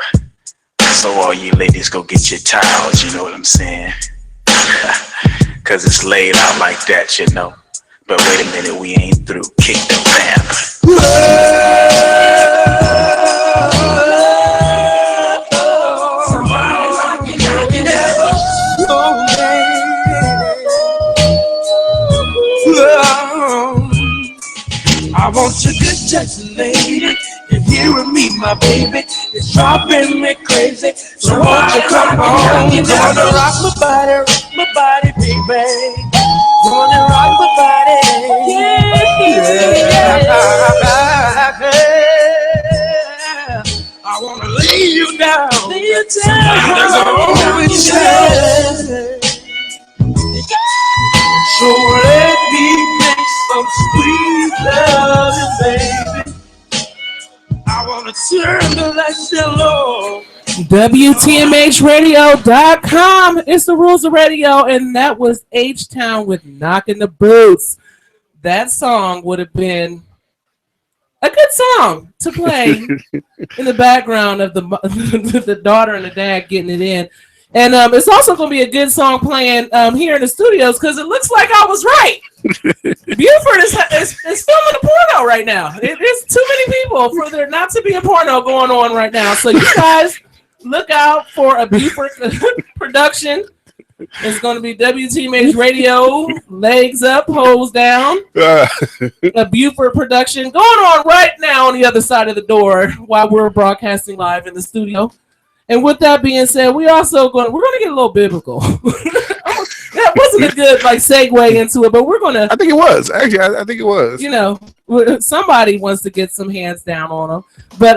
So all you ladies go get your towels, you know what I'm saying? Cause it's laid out like that, you know. But wait a minute, we ain't through. Kick the vamp. I want you good touch, lady. And here with me, my baby, it's driving me crazy. So won't you come on? You wanna rock my body, baby. You wanna rock my body? Yeah. I wanna lay you down. So let me make some sweet loving, baby. I wanna turn the lights low. WTMHradio.com. It's the rules of radio, and that was H-Town with Knocking the Boots. That song would have been a good song to play in the background of the daughter and the dad getting it in. And it's also going to be a good song playing here in the studios because it looks like I was right. Buford is filming a porno right now. There's too many people for there not to be a porno going on right now. So you guys look out for a Buford production. It's going to be WTMH Radio, legs up, hose down. A Buford production going on right now on the other side of the door while we're broadcasting live in the studio. And with that being said, we're going to get a little biblical. That wasn't a good segue into it, but we're going to. I think it was. Actually, I think it was. You know, somebody wants to get some hands down on them. But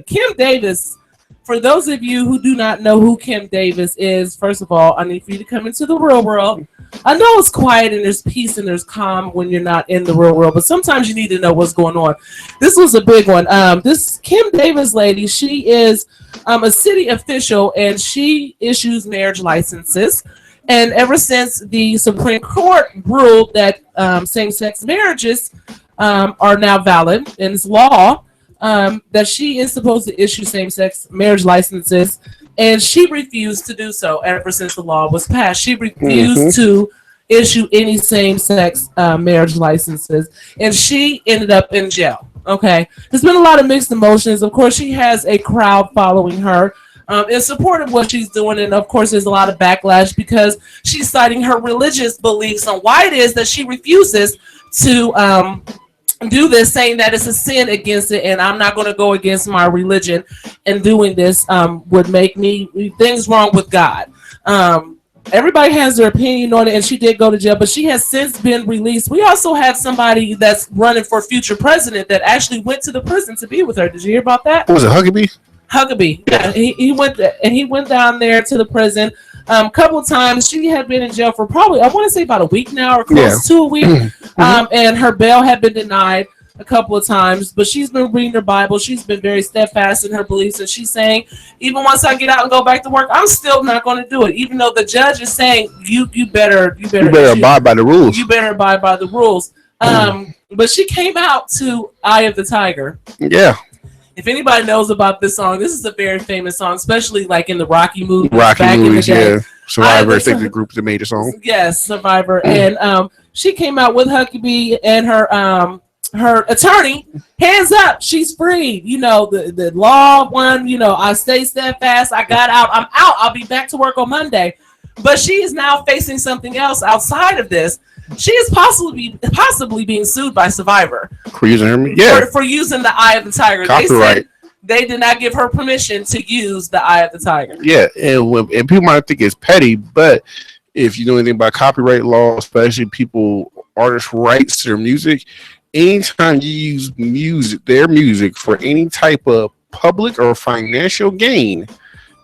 Kim Davis, for those of you who do not know who Kim Davis is, first of all, I need for you to come into the real world. I know it's quiet and there's peace and there's calm when you're not in the real world, but sometimes you need to know what's going on. This was a big one. This Kim Davis lady, she is a city official and she issues marriage licenses. And ever since the Supreme Court ruled that same-sex marriages are now valid and it's law, that she is supposed to issue same-sex marriage licenses, and she refused to do so ever since the law was passed. She refused to issue any same-sex marriage licenses, and she ended up in jail. Okay, there's been a lot of mixed emotions. Of course, she has a crowd following her in support of what she's doing, and of course, there's a lot of backlash because she's citing her religious beliefs on why it is that she refuses to do this, saying that it's a sin against it, and I'm not going to go against my religion, and doing this would make me things wrong with God. Everybody has their opinion on it, and she did go to jail, but she has since been released. We also have somebody that's running for future president that actually went to the prison to be with her. Did you hear about that? What was it, Huckabee? Huckabee. Yeah, he went down there to the prison a couple of times. She had been in jail for probably, I want to say about a week now, or close to a week. And her bail had been denied a couple of times, but she's been reading her Bible. She's been very steadfast in her beliefs, and she's saying, even once I get out and go back to work, I'm still not going to do it. Even though the judge is saying, you better abide by the rules. You better abide by the rules. But she came out to Eye of the Tiger. Yeah. If anybody knows about this song, this is a very famous song, especially like in the Rocky movies. Rocky movies, yeah. Survivor, I think the group that made the song. Yes, Survivor. And she came out with Huckabee and her attorney, hands up, she's free. You know, the law won, I stay steadfast, I got out, I'm out, I'll be back to work on Monday. But she is now facing something else outside of this. She is possibly being sued by Survivor For using her, yeah, for using the Eye of the Tiger. Copyright. They said they did not give her permission to use the Eye of the Tiger. yeah, and people might think it's petty, but if you know anything about copyright law, especially artists' rights to their music, anytime you use their music for any type of public or financial gain,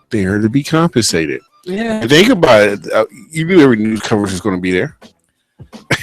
they are to be compensated. Yeah. And think about it. You knew every news coverage was going to be there.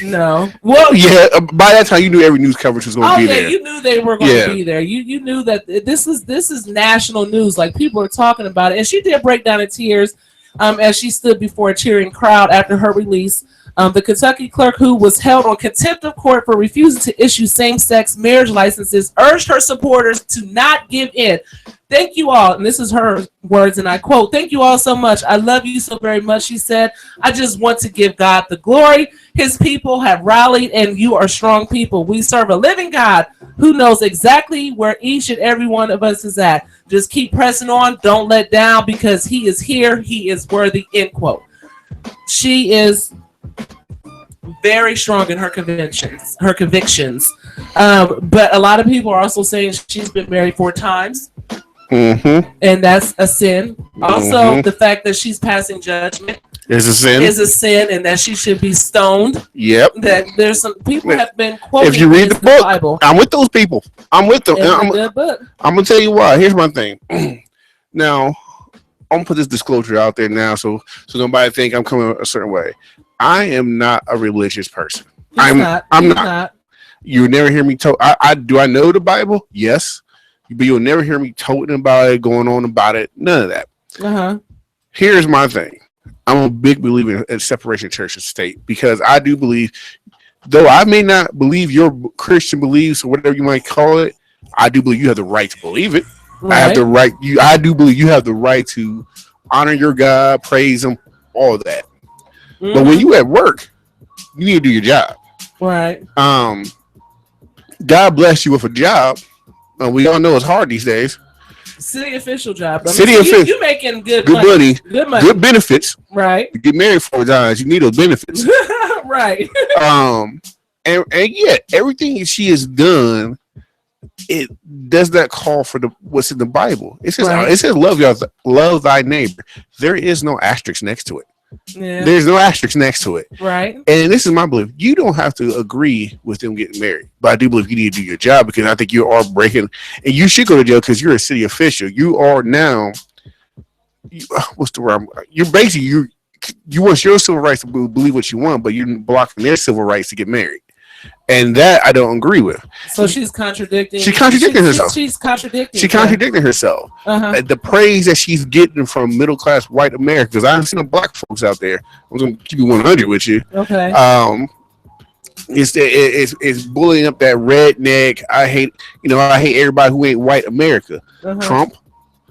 No. Well, yeah. By that time, you knew every news coverage was going to be there. You knew they were going to be there. You knew that this is national news. Like, people are talking about it, and she did break down in tears as she stood before a cheering crowd after her release. The Kentucky clerk, who was held on contempt of court for refusing to issue same-sex marriage licenses, urged her supporters to not give in. Thank you all, and this is her words, and I quote, "Thank you all so much. I love you so very much," she said. "I just want to give God the glory. His people have rallied, and you are strong people. We serve a living God who knows exactly where each and every one of us is at. Just keep pressing on. Don't let down, because he is here. He is worthy," end quote. She is very strong in her convictions. But a lot of people are also saying she's been married 4 times. Mm-hmm. And that's a sin. Also, the fact that she's passing judgment is a sin, and that she should be stoned. Yep. That there's some people have been quoting. If you read the book, Bible. I'm with those people. I'm with them. I'm gonna tell you why. Here's my thing. Now, I'm gonna put this disclosure out there now, so nobody think I'm coming a certain way. I am not a religious person. I'm not. You never hear me talk. I know the Bible? Yes. But you'll never hear me talking about it, going on about it. None of that. Here's my thing. I'm a big believer in separation of church and state, because I do believe, though I may not believe your Christian beliefs or whatever you might call it, I do believe you have the right to believe it. Right. I have the right. I do believe you have the right to honor your God, praise Him, all of that. Mm-hmm. But when you at work, you need to do your job. Right. God bless you with a job. We all know it's hard these days. City official job. You making good money. Good money. Good benefits. Right. You get married 4 times. You need those benefits. Right. And yet everything she has done, it does not call for what's in the Bible. It says It says love thy neighbor. There is no asterisk next to it. Yeah. There's no asterisk next to it. Right. And this is my belief. You don't have to agree with them getting married, but I do believe you need to do your job, because I think you are breaking, and you should go to jail because you're a city official. You are now, what's the word? You're basically, you want your civil rights to believe what you want, but you're blocking their civil rights to get married. And that I don't agree with. So she's contradicting. She's contradicting herself. She's contradicting. She's contradicting herself. The praise that she's getting from middle class white America, because I've seen the black folks out there. I'm going to keep you 100 with you. Okay. It's bullying up that redneck. I hate everybody who ain't white America. Trump.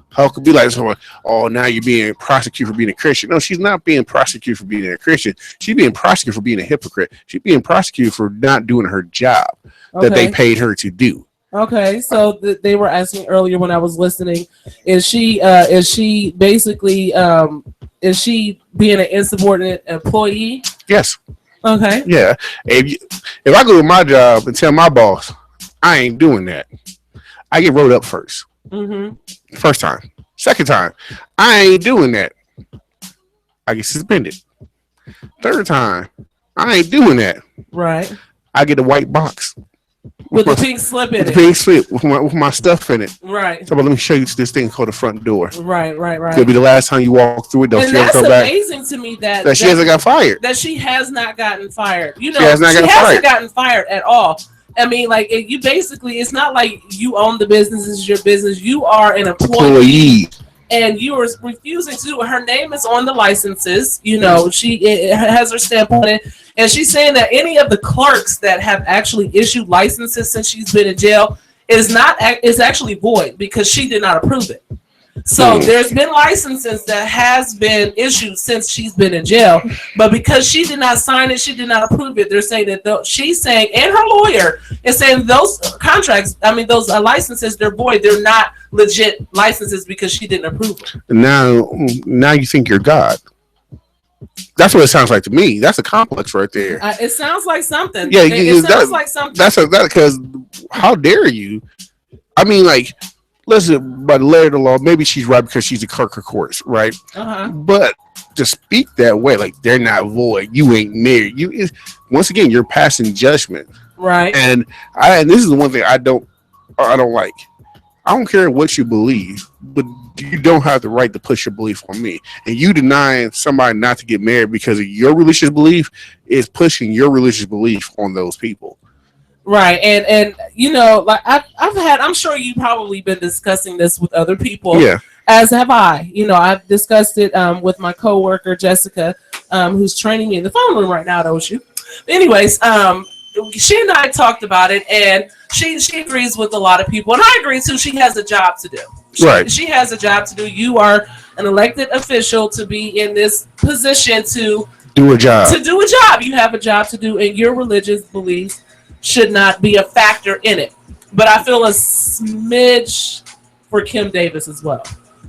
How could be like someone? Oh, now you're being prosecuted for being a Christian. No, she's not being prosecuted for being a Christian. She's being prosecuted for being a hypocrite. She's being prosecuted for not doing her job that they paid her to do. Okay, so they were asking earlier when I was listening, is she basically is she being an insubordinate employee? Yes. Okay. Yeah. If I go to my job and tell my boss I ain't doing that, I get wrote up first. Mm-hmm. First time. Second time, I ain't doing that, I get suspended. Third time, I ain't doing that. Right. I get a white box with the pink slip in it. The pink slip with my stuff in it. Right. So let me show you this thing called the front door. Right. It'll be the last time you walk through it. Don't and that's amazing to me that she hasn't got fired. That she has not gotten fired. You know, she hasn't gotten fired at all. I mean, like, you basically, it's not like you own the business, it's your business. You are an employee. And you are refusing to do it. Her name is on the licenses. You know, it has her stamp on it. And she's saying that any of the clerks that have actually issued licenses since she's been in jail is actually void, because she did not approve it. So there's been licenses that has been issued since she's been in jail, but because she did not sign it, she did not approve it. They're saying that she's saying, and her lawyer is saying those contracts, those licenses, they're void. They're not legit licenses because she didn't approve it. Now you think you're God. That's what it sounds like to me. That's a complex right there. It sounds like something. Yeah, it sounds like something. That's that because how dare you? I mean, like, listen, by the letter of the law, maybe she's right because she's a clerk of courts, right? But to speak that way, like they're not void, you ain't married. Once again, you're passing judgment, right? And this is the one thing I don't like. I don't care what you believe, but you don't have the right to push your belief on me. And you denying somebody not to get married because of your religious belief is pushing your religious belief on those people. Right, and you know, like I'm sure you've probably been discussing this with other people. Yeah. As have I. You know, I've discussed it with my coworker Jessica, who's training me in the phone room right now, don't you? Anyways, she and I talked about it, and she agrees with a lot of people, and I agree too. She has a job to do. She has a job to do. You are an elected official to be in this position to do a job. You have a job to do, and your religious beliefs should not be a factor in it. But I feel a smidge for Kim Davis as well,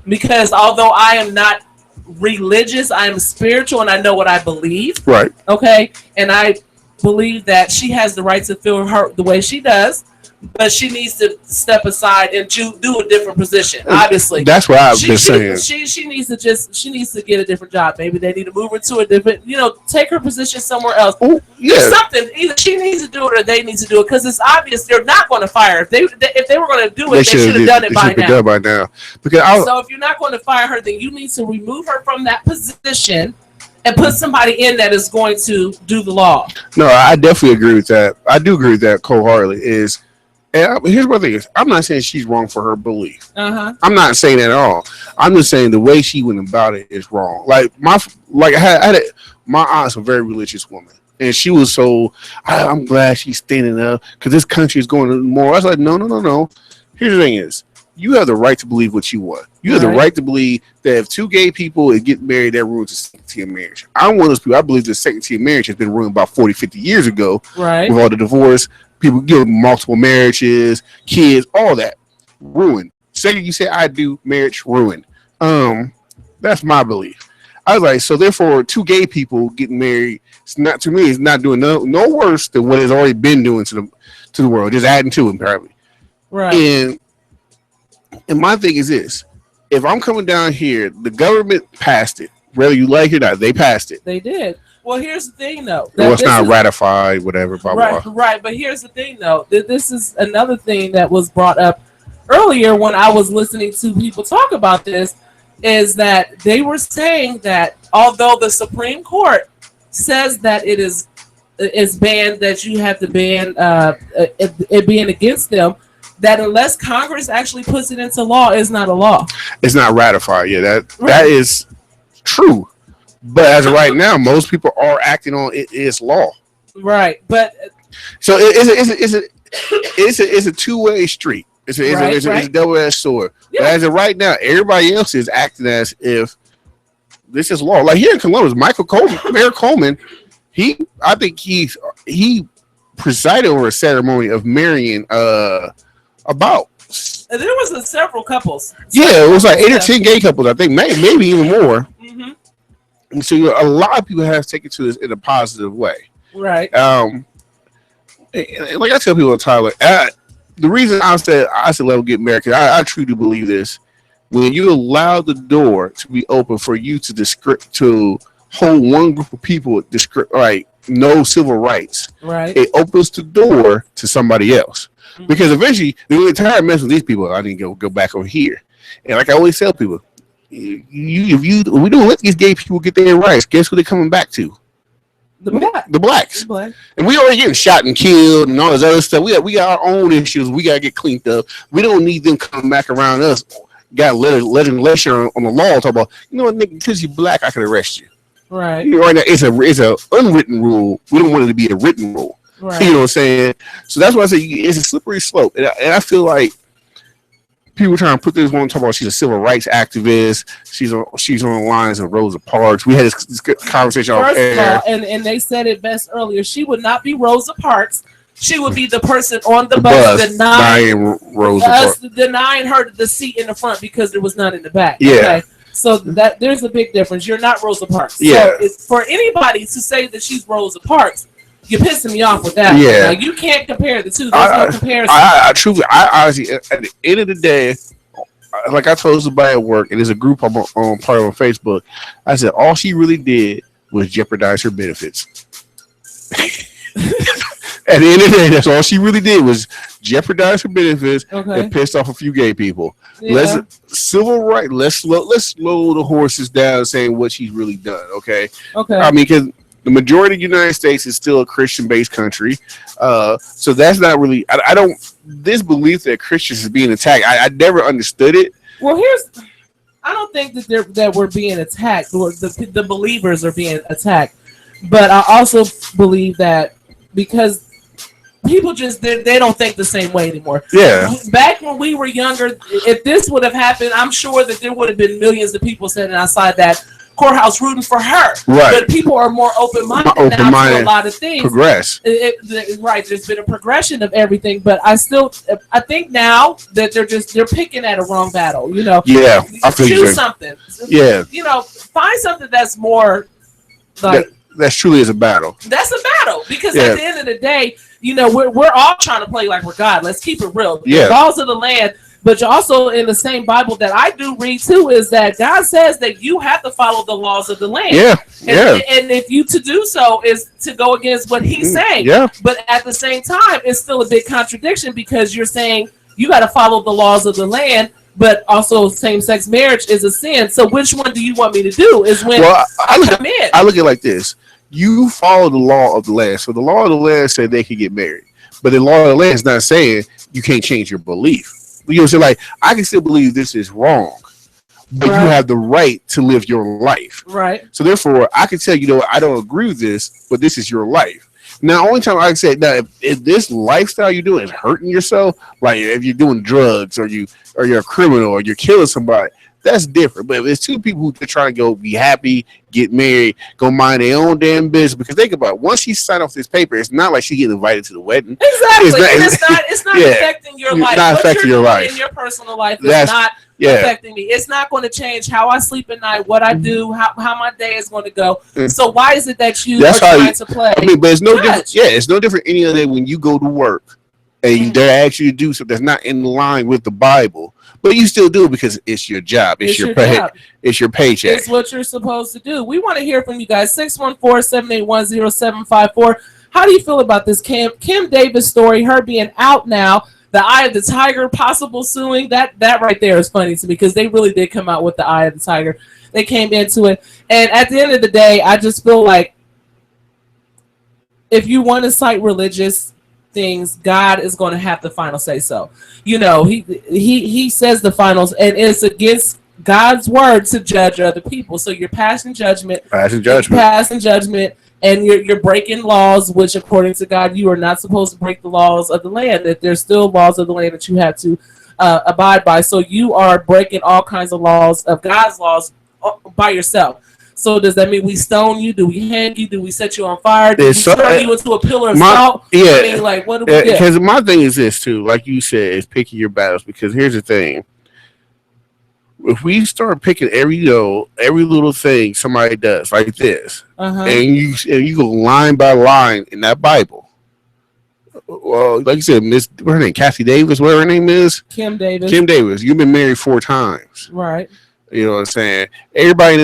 because although I am not religious, I am spiritual, and I know what I believe. Right. Okay, and I believe that she has the right to feel her the way she does, but she needs to step aside and do a different position. Obviously, that's what I've been saying. She needs to get a different job. Maybe they need to move her to a different, take her position somewhere else. Oh, yeah. Something. Either she needs to do it or they need to do it, because it's obvious they're not going to fire her. If they were going to do it, they should have done it by now. So if you're not going to fire her, then you need to remove her from that position and put somebody in that is going to do the law. No, I definitely agree with that. I do agree with that wholeheartedly. Here's what the thing is. I'm not saying she's wrong for her belief. I'm not saying that at all. I'm just saying the way she went about it is wrong. My aunt's a very religious woman, and she was so. I'm glad she's standing up because this country is going to more. I was like, no. Here's the thing is, you have the right to believe what you want. You have the right to believe that if two gay people get married, that ruins the sanctity of marriage. I'm one of those people. I believe the sanctity of marriage has been ruined about 40, 50 years ago. Right. With all the divorce, people give multiple marriages, kids, all that. Ruined. Second, you say I do, marriage ruined. That's my belief. I was like, so therefore, two gay people getting married, it's not doing no worse than what it's already been doing to the world, just adding to it, apparently. Right. And my thing is this: if I'm coming down here, the government passed it, whether you like it or not, they passed it. They did. Well, here's the thing, though. Well, it's not ratified, whatever. Blah, right, blah. Right. But here's the thing, though. This is another thing that was brought up earlier when I was listening to people talk about this, is that they were saying that although the Supreme Court says that it is banned, that you have to ban it being against them, that unless Congress actually puts it into law, it's not a law. It's not ratified. Yeah, that is true. But as of right now, most people are acting on it is law. Right, but so it's a two-way street. It's a double-edged sword. Yeah. But as of right now, everybody else is acting as if this is law. Like here in Columbus, Mayor Coleman, I think he presided over a ceremony of marrying about. There was several couples. Yeah, it was like 8 or 10 gay couples. I think maybe even more. Mm-hmm. And so a lot of people have taken to this in a positive way. Right. Like I tell people all the time, the reason I said let them get married, because I truly believe this: when you allow the door to be open for you to hold one group of people like no civil rights, right, it opens the door to somebody else. Mm-hmm. Because eventually they're tired of messing with these people. I need to go back over here, and like I always tell people, if we don't let these gay people get their rights, guess who they're coming back to? The blacks. And we already getting shot and killed and all this other stuff. We got our own issues. We gotta get cleaned up. We don't need them coming back around us. Got legislation on the law talk about, nigga, because you're black, I can arrest you. Right. Right now, it's a unwritten rule. We don't want it to be a written rule. Right. You know what I'm saying? So that's why I say it's a slippery slope. And I feel like people trying to put this one, talk about she's a civil rights activist. She's on the lines of Rosa Parks. We had this conversation on air. And they said it best earlier. She would not be Rosa Parks. She would be the person on the bus denying her the seat in the front because there was none in the back. Yeah. Okay? So that there's a big difference. You're not Rosa Parks. Yeah. So for anybody to say that she's Rosa Parks, you're pissing me off with that. Yeah. Like, you can't compare the two. There's no comparison. I truly, I honestly, at the end of the day, like I told somebody at work, and there's a group I'm on part of on Facebook. I said all she really did was jeopardize her benefits. At the end of the day, that's all she really did was jeopardize her benefits and pissed off a few gay people. Yeah. Let's civil right. Let's slow the horses down, saying what she's really done. Okay. I mean, because the majority of the United States is still a Christian-based country, so that's not really. I don't. This belief that Christians is being attacked, I never understood it. Well, I don't think that we're being attacked, or the believers are being attacked, but I also believe that because people just they don't think the same way anymore. Yeah. Back when we were younger, if this would have happened, I'm sure that there would have been millions of people sitting outside that courthouse rooting for her. Right. But people are more open-minded now to a lot of things. Progress. Right. There's been a progression of everything, but I think now that they're picking at a wrong battle. You know. Yeah. I feel choose something. Yeah. You know, find something that's more like. That truly is a battle. That's a battle because at the end of the day, you know, we're all trying to play like we're God. Let's keep it real. Yeah. The laws of the land, but you're also in the same Bible that I do read too, is that God says that you have to follow the laws of the land. Yeah. And if you to do so is to go against what He's saying. Yeah. But at the same time, it's still a big contradiction because you're saying you got to follow the laws of the land. But also, same-sex marriage is a sin. So, which one do you want me to do? Is when I come in. I look at it like this: you follow the law of the land. So, the law of the land said they could get married, but the law of the land is not saying you can't change your belief. You know what I'm saying? Like, I can still believe this is wrong, but you have the right to live your life. Right. So, therefore, I can tell you, know, I don't agree with this, but this is your life. Now, only time I can say now, if this lifestyle you're doing is hurting yourself, like if you're doing drugs or you're a criminal or you're killing somebody, that's different. But if it's two people who are trying to go be happy, get married, go mind their own damn business, because think about it, once she signed off this paper, it's not like she getting invited to the wedding. Exactly. It's not affecting your life. Not affecting your life. In your personal life is not affecting me. It's not going to change how I sleep at night, what I do, how my day is going to go. So why is it that you are trying to play? I mean, but it's no different. Yeah, it's no different any other day when you go to work and they ask you to do something that's not in line with the Bible, but you still do it because it's your job. It's your pay. Job. It's your paycheck. It's what you're supposed to do. We want to hear from you guys. 614-781-0754. How do you feel about this Kim Davis story? Her being out now. The Eye of the Tiger, possible suing. That right there is funny to me because they really did come out with the Eye of the Tiger. They came into it. And at the end of the day, I just feel like if you want to cite religious things, God is going to have the final say so. You know, he says the finals, and it's against God's word to judge other people. So you're passing judgment. And you're breaking laws, which according to God, you are not supposed to break the laws of the land. That there's still laws of the land that you have to abide by. So you are breaking all kinds of laws of God's laws by yourself. So does that mean we stone you? Do we hang you? Do we set you on fire? Do we turn you into a pillar of salt? Yeah. I mean, like, what do we do? Because my thing is this too, like you said, is picking your battles. Because here's the thing. If we start picking every little thing somebody does like this, and you go line by line in that Bible, well, like you said, what's her name, Kathy Davis, whatever her name is, Kim Davis. You've been married 4 times, right? You know what I'm saying? Everybody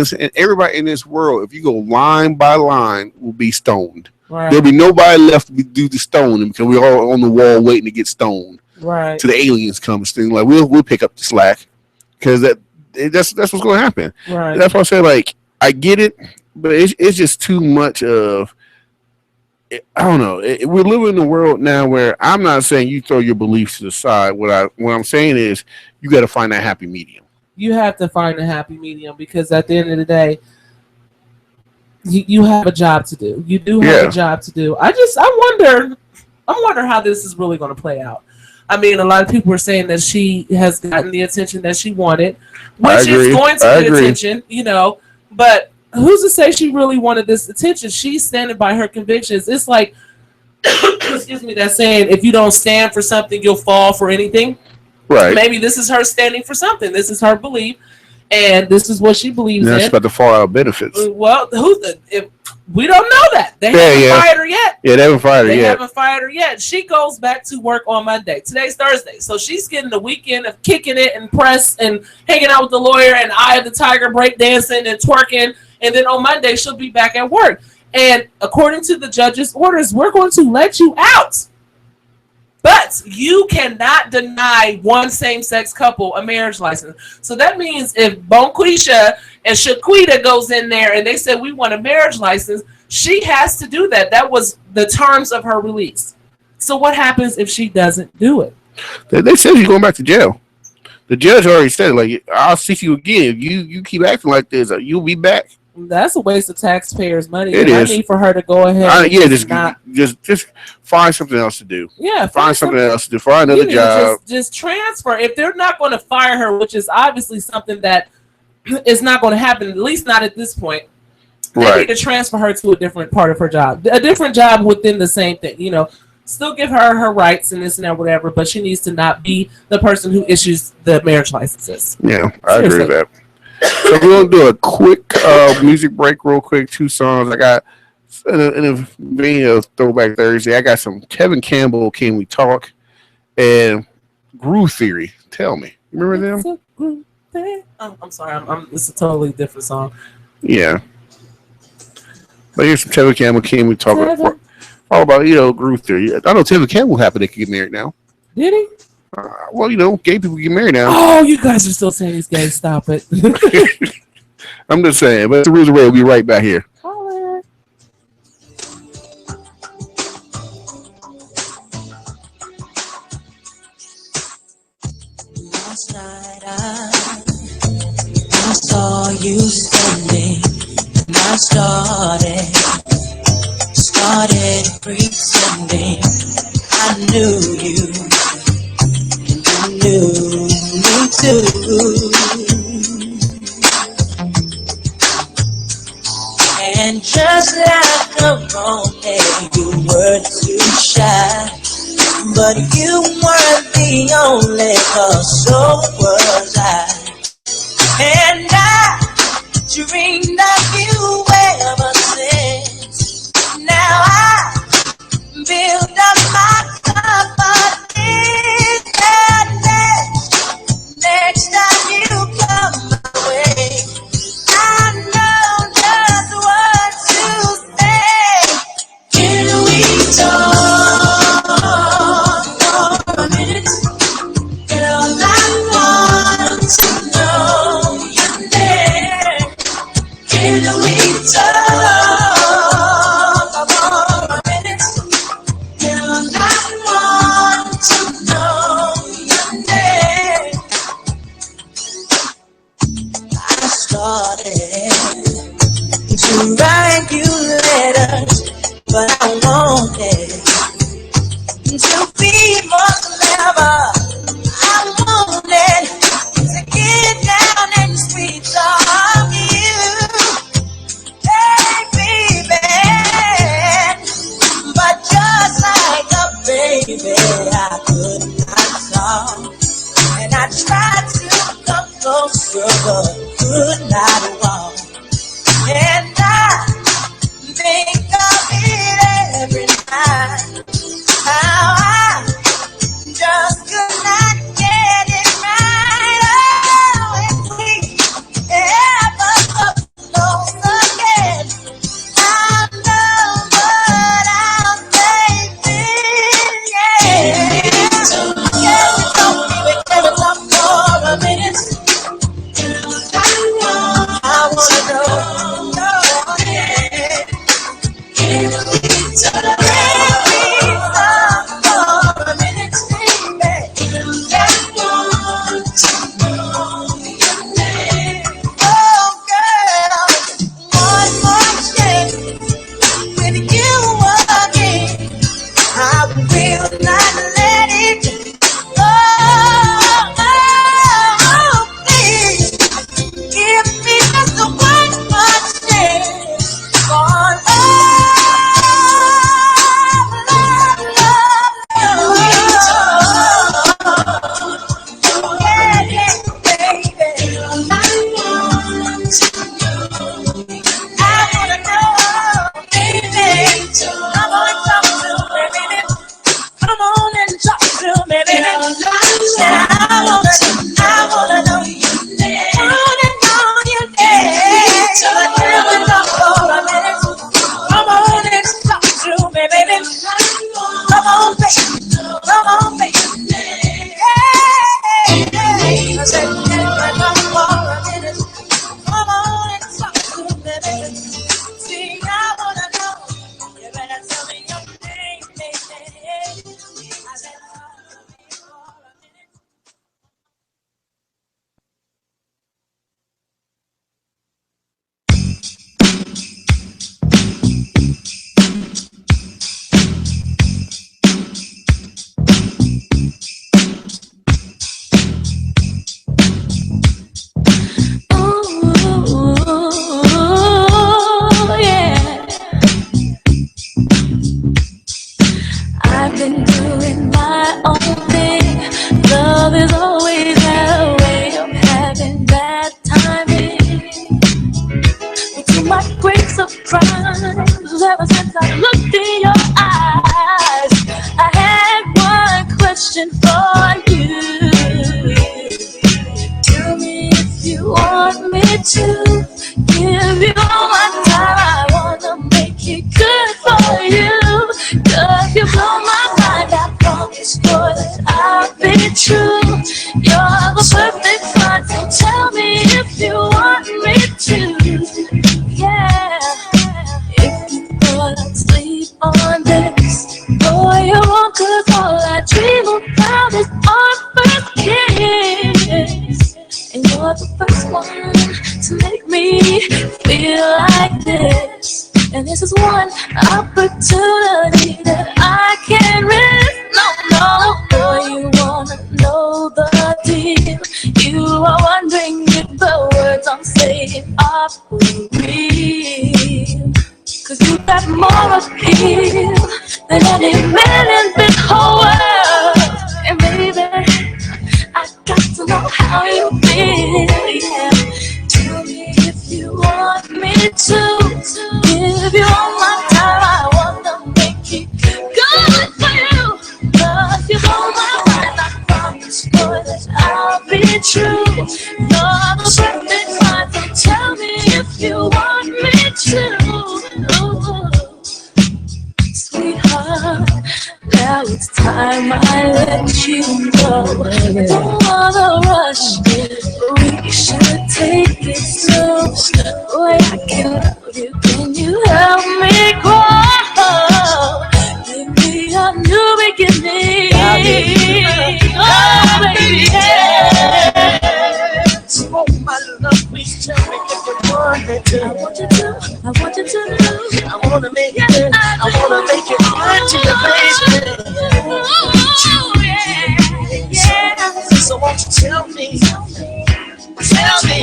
in this world, if you go line by line, will be stoned. Right. There'll be nobody left to do the stoning because we're all on the wall waiting to get stoned. Right. Till the aliens come, like we'll pick up the slack. Because that's what's going to happen. Right. That's why I say, like, I get it, but it's just too much of. I don't know. We're living in a world now where I'm not saying you throw your beliefs to the side. What I'm saying is you got to find that happy medium. You have to find a happy medium because at the end of the day, you have a job to do. You do have a job to do. I wonder how this is really going to play out. I mean, a lot of people are saying that she has gotten the attention that she wanted, which is going to get attention, you know, but who's to say she really wanted this attention? She's standing by her convictions. It's like, excuse me, that saying, if you don't stand for something, you'll fall for anything. Right. Maybe this is her standing for something. This is her belief. and this is what she believes That's in. about the fallout benefits. Well, if we don't know that. They haven't fired her yet. Yeah, they haven't fired her They yet. haven't fired her yet. She goes back to work on Monday. Today's Thursday. So she's getting the weekend of kicking it and press and hanging out with the lawyer and Eye of the Tiger breakdancing and twerking. And then on Monday, she'll be back at work. And according to the judge's orders, we're going to let you out. But you cannot deny one same-sex couple a marriage license. So that means if Bonquisha and Shaquita goes in there and they say, we want a marriage license, she has to do that. That was the terms of her release. So what happens if she doesn't do it? They said she's going back to jail. The judge already said, like, I'll see you again. If you keep acting like this, you'll be back. That's a waste of taxpayers' money. It is. I need for her to go ahead. Just find something else to do. Yeah, find something else to do. Find another job. Just transfer. If they're not going to fire her, which is obviously something that is not going to happen, at least not at this point. They need to transfer her to a different part of her job, a different job within the same thing. You know, still give her her rights and this and that, whatever. But she needs to not be the person who issues the marriage licenses. Yeah, I agree with that. So we're gonna do a quick music break, real quick. 2 songs. I got in a vein of Throwback Thursday. I got some Kevin Campbell, Can We Talk, and Groove Theory. Tell me, you remember them? Oh, I'm sorry, it's a totally different song. Yeah, but here's some Kevin Campbell, Can We Talk? All about Groove Theory. I know Kevin Campbell happened to get married now. Did he? Well, gay people get married now. Oh, you guys are still saying he's gay. Stop it. I'm just saying, but the rules are real. We'll be right back here. Last night I saw you standing, and I started pretending I knew you. Knew me too. And just like a romance, you were too shy. But you weren't the only cause, so was I. And I dreamed of you ever since. Now I build up my confidence. Next time you come my way, I know just what to say. Can we talk for a minute? Girl, I want to know your name. Can we talk for a minute? Girl, I want to know your name. I started to write you letters, but I wanted to be more clever. I wanted to get down and sweet talk you, hey baby. But just like a baby, I could not talk, and I tried to come closer, but could not walk. And I think of it every night, how I just could not get it right. Oh, if we ever come close again, I know what I'll say then, yeah. Can we talk for a minute? I wanna know, yeah. Can we talk? 'cause ever since I looked in your eyes, I had one question for you. Tell me if you want me to give you all my time. I wanna make it good for you. 'Cause you blow my mind. I promise, boy, that I'll be true. You're the perfect one, so tell me if you want me to. Yeah. If you fall asleep on this, boy, you're wrong, 'cause all I dream about is our first kiss. And you're the first one to make me feel like this. And this is one opportunity that I can't risk. No, boy, you wanna know the deal. You are wondering if the words I'm saying are for real. 'Cause you got more appeal than any man in this whole world. And baby, I got to know how you feel, yeah. Tell me if you want me to give you all my time. I wanna make it good for you. 'Cause you blow my mind. I promise, boy, that I'll be true. You're the perfect one, so tell me if you want me to. Ooh. Sweetheart, now it's time I let you go. I don't wanna rush, we should take it slow. Boy, I can love you, can you help me grow? Give me a new beginning. Oh, baby, yeah. Oh, my love, please tell me if you want me to. I want you to, I want you to. I wanna make it good, I wanna make it good to you, baby. Oh, yeah, yeah. So won't you tell me, oh, yeah. Tell me.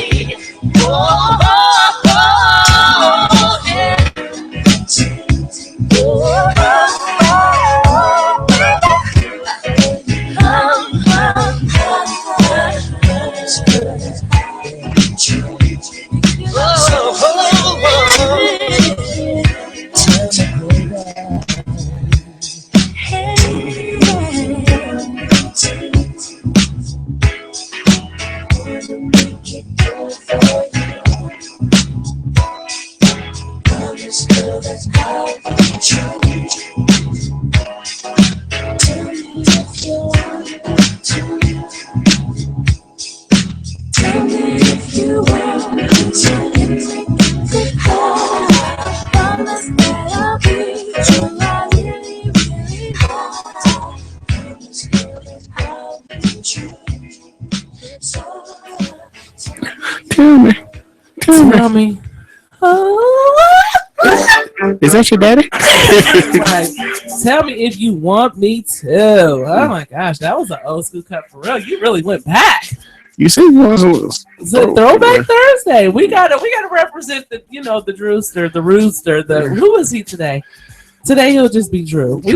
Is that your daddy? Right. Tell me if you want me to. Oh my gosh, that was an old school cut for real. You really went back. You see, it It's a throwback Thursday. We gotta represent the the Drewster, the Rooster, who is he today? Today he'll just be Drew. We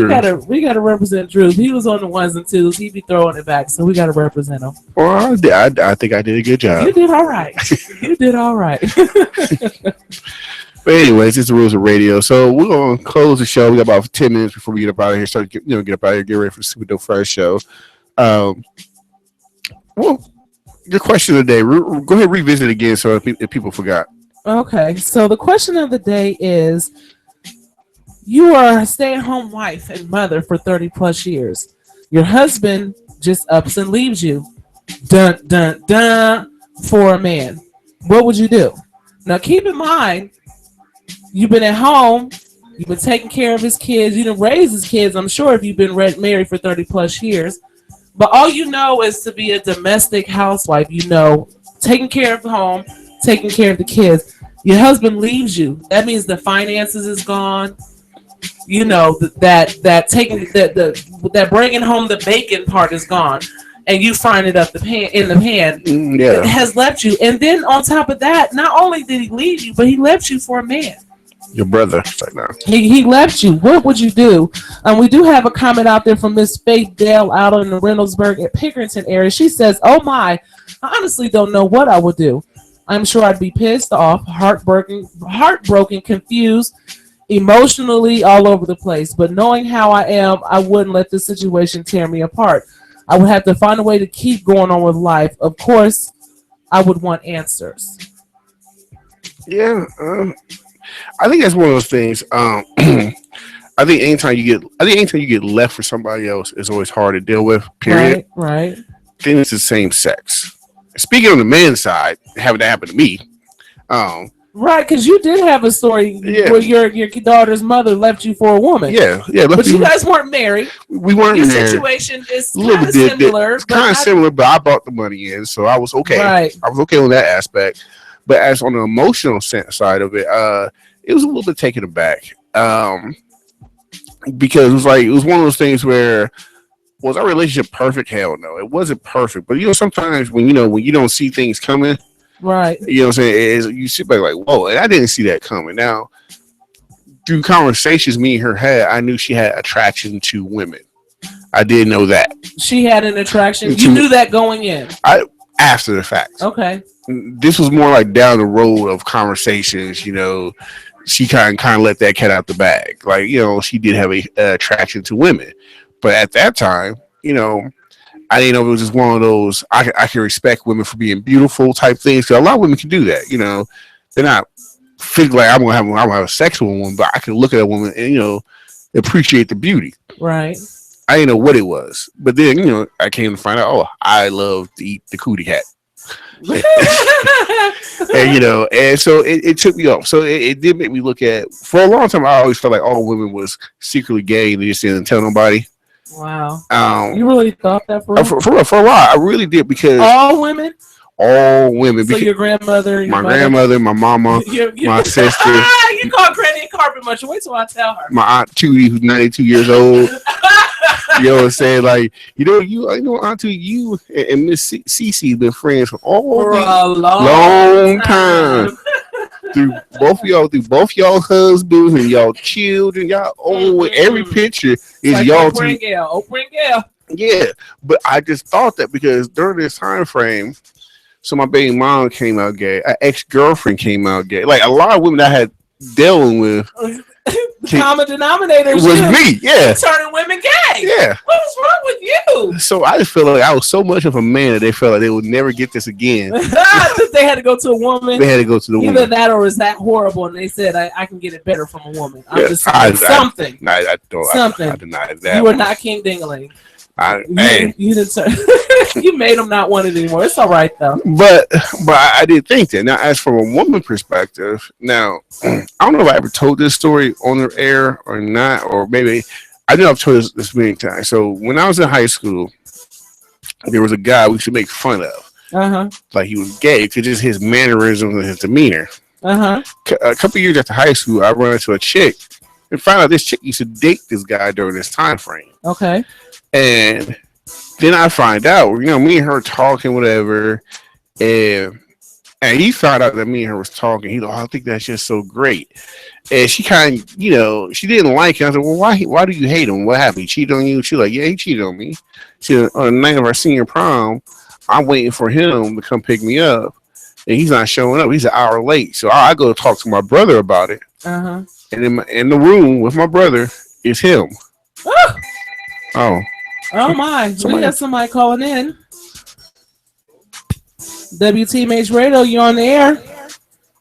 gotta represent Drew. He was on the ones and twos. He'd be throwing it back, so we gotta represent him. Well, I think I did a good job. You did all right. You did all right. But anyways, it's the rules of radio. So we're gonna close the show. We got about 10 minutes before we get up out of here. Start get up out of here, get ready for the Super Dope Friday show. Well, your question of the day. Go ahead and revisit it again, so if people forgot. Okay, so the question of the day is: you are a stay-at-home wife and mother for 30 plus years. Your husband just ups and leaves you. Dun dun dun for a man. What would you do? Now keep in mind, you've been at home, you've been taking care of his kids, you didn't raise his kids, I'm sure, if you've been married for 30 plus years. But all you know is to be a domestic housewife, taking care of the home, taking care of the kids. Your husband leaves you. That means the finances is gone. That bringing home the bacon part is gone, and you find it in the pan. Yeah. It has left you, and then on top of that, not only did he leave you, but he left you for a man. Your brother, right now. He left you. What would you do? We do have a comment out there from Miss Faith Dale out in the Reynoldsburg at Pickerington area. She says, "Oh my, I honestly don't know what I would do. I'm sure I'd be pissed off, heartbroken, confused, emotionally all over the place. But knowing how I am, I wouldn't let this situation tear me apart. I would have to find a way to keep going on with life. Of course, I would want answers. Yeah, I think that's one of those things. I think anytime you get left for somebody else, is always hard to deal with. Period. Right. Then it's the same sex. Speaking on the men's side, having that happen to me. Right, because you did have a story where your daughter's mother left you for a woman. Yeah. But you guys weren't married. We weren't Your married. situation is kind of similar. Kind of similar, but I brought the money in, so I was okay. Right. I was okay on that aspect. But as on the emotional side of it, it was a little bit taken aback. Because it was one of those things where, was our relationship perfect? Hell no, it wasn't perfect. But sometimes when you don't see things coming, right? You know what I'm saying? You sit back like, whoa, I didn't see that coming. Now, through conversations me and her had, I knew she had attraction to women. I did know that she had an attraction. You knew that going in. After the fact. Okay. This was more like down the road of conversations. She kind of let that cat out the bag. She did have a attraction to women, but at that time, I didn't know if it was just one of those I can respect women for being beautiful type things. Cause a lot of women can do that. They're not figure like I'm gonna have sex with a woman, but I can look at a woman and appreciate the beauty. Right. I didn't know what it was, but then I came to find out. Oh, I love to eat the cootie cat. and so it took me off. So it did make me look at. For a long time, I always felt like all women was secretly gay and they just didn't tell nobody. Wow. You really thought that for a while? I really did, because all women. So your grandmother, my grandmother, my mama, my sister. You call Granny carpet muncher. Wait till I tell her. My aunt Tootie, who's 92 years old. You know what I'm saying? Like, Aunt Tootie, you and Miss Cece been friends for a long time. through both y'all husbands and y'all children, y'all every picture is like y'all Oprah and Gail. Yeah, but I just thought that because during this time frame, so my baby mom came out gay, an ex-girlfriend came out gay. Like a lot of women I had dealing with, the common denominator was me. Yeah, turning women gay. Yeah, what's wrong with you? So I just feel like I was so much of a man that they felt like they would never get this again. They had to go to a woman. They had to go to the woman. Either that or is that horrible? And they said I can get it better from a woman. I'm just saying something. I don't. Something. I deny that. You were not King Dingaling. You didn't. You made them not want it anymore. It's all right though. But I did think that. Now, as from a woman perspective, now I don't know if I ever told this story on the air or not, or maybe I know I've told this many times. So when I was in high school, there was a guy we used to make fun of. Like he was gay because just his mannerisms and his demeanor. A couple years after high school, I ran into a chick and found out this chick used to date this guy during this time frame. Okay. And then I find out, me and her talking, whatever, and he found out that me and her was talking. He's like, I think that's just so great. And she kind of, she didn't like it. I said, well, why do you hate him? What happened? He cheated on you? She's like, yeah, he cheated on me. She said, on the night of our senior prom, I'm waiting for him to come pick me up, and he's not showing up. He's an hour late. So I go talk to my brother about it. And in the room with my brother is him. Oh my! We got somebody calling in. WTMH Radio, you on the air?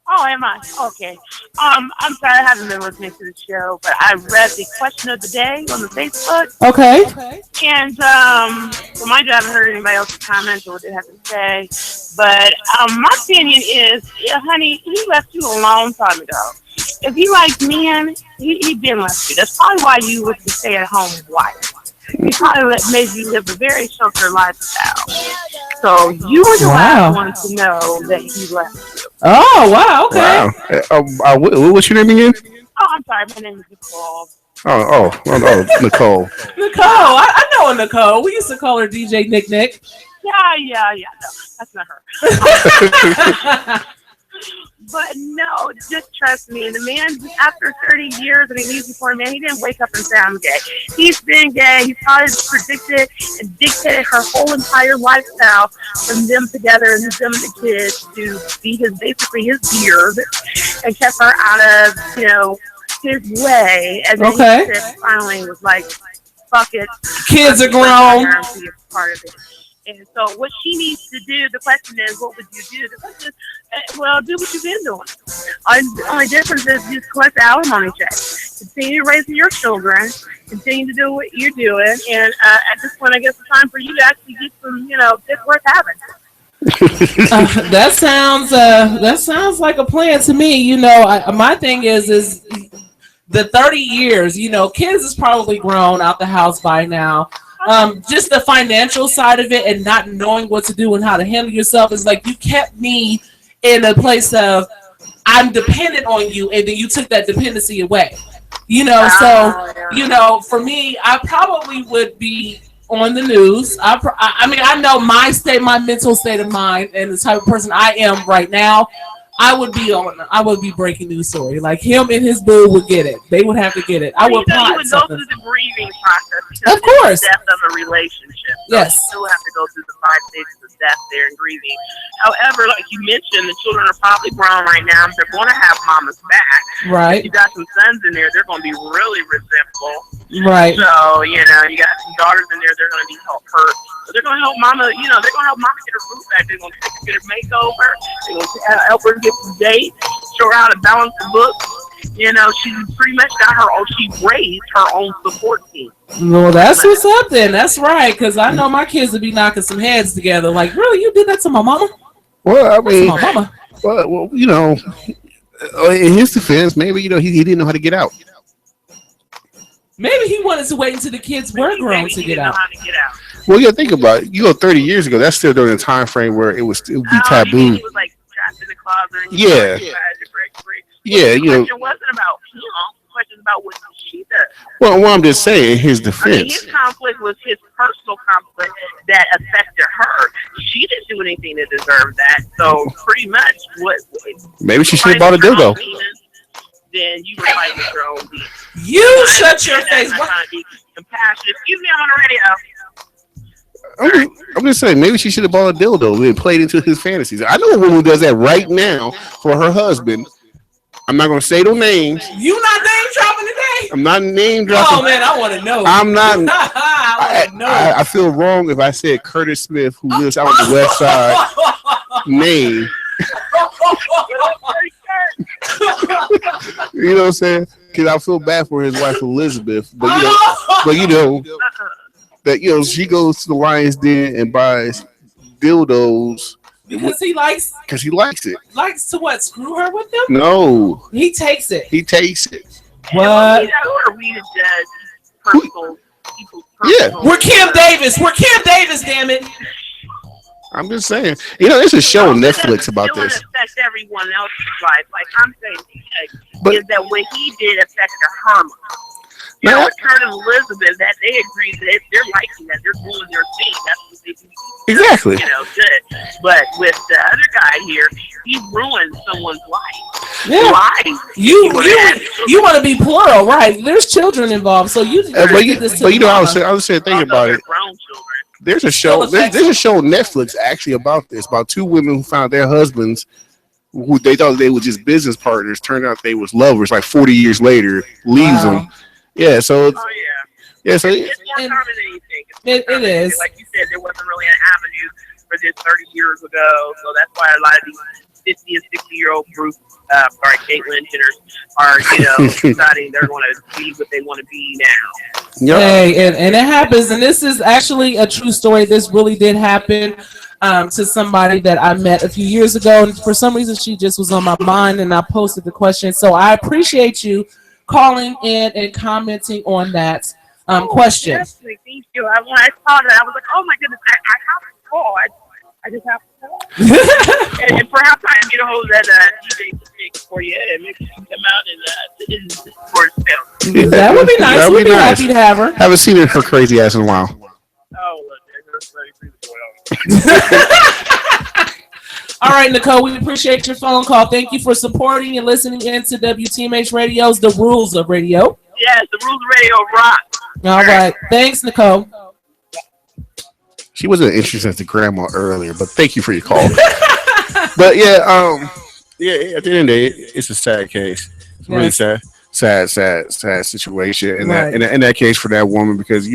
Oh, am I? Okay. I'm sorry I haven't been listening to the show, but I read the question of the day on the Facebook. Okay. And so mind you, I haven't heard anybody else's comments or what they have to say. But my opinion is, honey, he left you a long time ago. If he liked men, he'd been left you. That's probably why you was the stay-at-home wife. He probably made you live a very sheltered lifestyle. So you were the last one to know that he left you. Oh, wow. Okay. What's your name again? Oh, I'm sorry. My name is Nicole. Oh, Nicole. Nicole. I know a Nicole. We used to call her DJ Nick Nick. Yeah. No, that's not her. But no, just trust me. The man, after 30 years and an easy for a man, he didn't wake up and say, I'm gay. He's been gay. He's probably predicted and dictated her whole entire lifestyle from them together and them and the kids to be basically his beard and kept her out of, his way, and then Okay. he said, finally was like, fuck it. Kids are I'm grown. gonna be a part of it. And so what she needs to do, the question is, what would you do? The question is, well, do what you've been doing. The only difference is you just collect the alimony check. Continue raising your children. Continue to do what you're doing. And at this point, I guess it's time for you to actually get some, dick worth having. That sounds like a plan to me. My thing is the 30 years. Kids is probably grown out the house by now. Just the financial side of it and not knowing what to do and how to handle yourself is like you kept me in a place of I'm dependent on you, and then you took that dependency away. For me, I probably would be on the news. I know my mental state of mind, and the type of person I am right now. I would be breaking news story. Like him and his boo would get it. They would have to get it. I would plot you would something. go through the grieving process because Of course. it's the death of a relationship. So Yes. you still have to go through the 5 stages of death there and grieving. However, like you mentioned, the children are probably grown right now. They're going to have mama's back. Right. You got some sons in there. They're going to be really resentful. Right. So, you got some daughters in there. They're going to be hurt. So they're going to help mama, they're going to help mama get her roof back. They're going to take her, get her makeover. They're going to help her get some dates, show her how to balance the books. She pretty much got her own, she raised her own support team. Well, that's what's up then. That's right. Because I know my kids would be knocking some heads together. Like, really? You did that to my mama? Well, I mean, my mama. well, in his defense, maybe he didn't know how to get out. Maybe he wanted to wait until the kids were grown to get out. Well, think about it. 30 years ago. That's still during the time frame where it would be taboo. He was like trapped in the closet. And Yeah. Yeah, The question wasn't about him. The question about what she does. Well, I'm just saying, his I mean, defense. his conflict was his personal conflict that affected her. She didn't do anything to deserve that. So pretty much, Maybe she should have bought a dildo. Then you were fighting with your own demons. You shut your face. I'm trying to be compassionate. Excuse me, I'm on the radio. I'm just saying, maybe she should have bought a dildo and played into his fantasies. I know a woman who does that right now for her husband. I'm not going to say no names. You not name dropping today? I'm not name dropping. Oh man, I want to know. I'm not. I want to know. I feel wrong if I said Curtis Smith, who lives out on the west side, name. You know what I'm saying? Because I feel bad for his wife Elizabeth, but that she goes to the Lion's Den and buys dildos because he likes it. Likes to what? Screw her with them? No, he takes it. What? We judge personal people's personal. We're Kim Davis. Damn it. I'm just saying. There's a show on Netflix about It this. wouldn't affect everyone else's life. Like I'm saying, is that what he did affected her life. With Kurt and Elizabeth, that they agree that they're liking that, they're doing their thing. That's what they do. Exactly. Good. But with the other guy here, he ruined someone's life. Yeah. Why? You want to be plural, right? There's children involved, so you. I was thinking about it. There's a show. There's a show on Netflix actually about this. About two women who found their husbands, who they thought they were just business partners, turned out they was lovers. Like 40 years later, leaves them. Yeah. So. So it's more common than you think. It is. Like you said, there wasn't really an avenue for this 30 years ago, so that's why a lot of these 50 and 60-year-old groups, Caitlyn Jenners, are deciding they're going to be what they want to be now. Yep. Hey, and it happens, and this is actually a true story. This really did happen to somebody that I met a few years ago, and for some reason she just was on my mind, and I posted the question. So I appreciate you calling in and commenting on that question. Definitely, thank you. When I saw that, I was like, oh my goodness, I have to call. I just have to call. and perhaps I can get a hold of that DJ for you and maybe she can come out and for a film. That would be nice. That would be nice. Happy to have her. Haven't seen her crazy ass in a while. Oh, look, All right, Nicole, we appreciate your phone call. Thank you for supporting and listening in to WTMH Radio's The Rules of Radio. Yes, The Rules of Radio rock. All right. Thanks, Nicole. She wasn't interested as the grandma earlier, but thank you for your call. But at the end of the day, it's a sad case. It's really sad. sad situation in Right. in that case for that woman because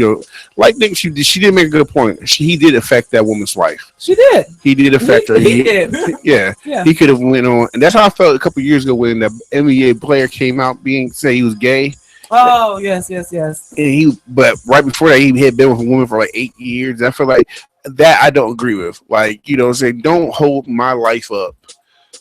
like Nick, she did make a good point. He did affect that woman's life. She did. He did affect her. He did. Yeah. Yeah. He could have went on, and that's how I felt a couple years ago when the NBA player came out say he was gay. Oh yes. And but right before that, he had been with a woman for like 8 years. I feel like that I don't agree with. Like, saying don't hold my life up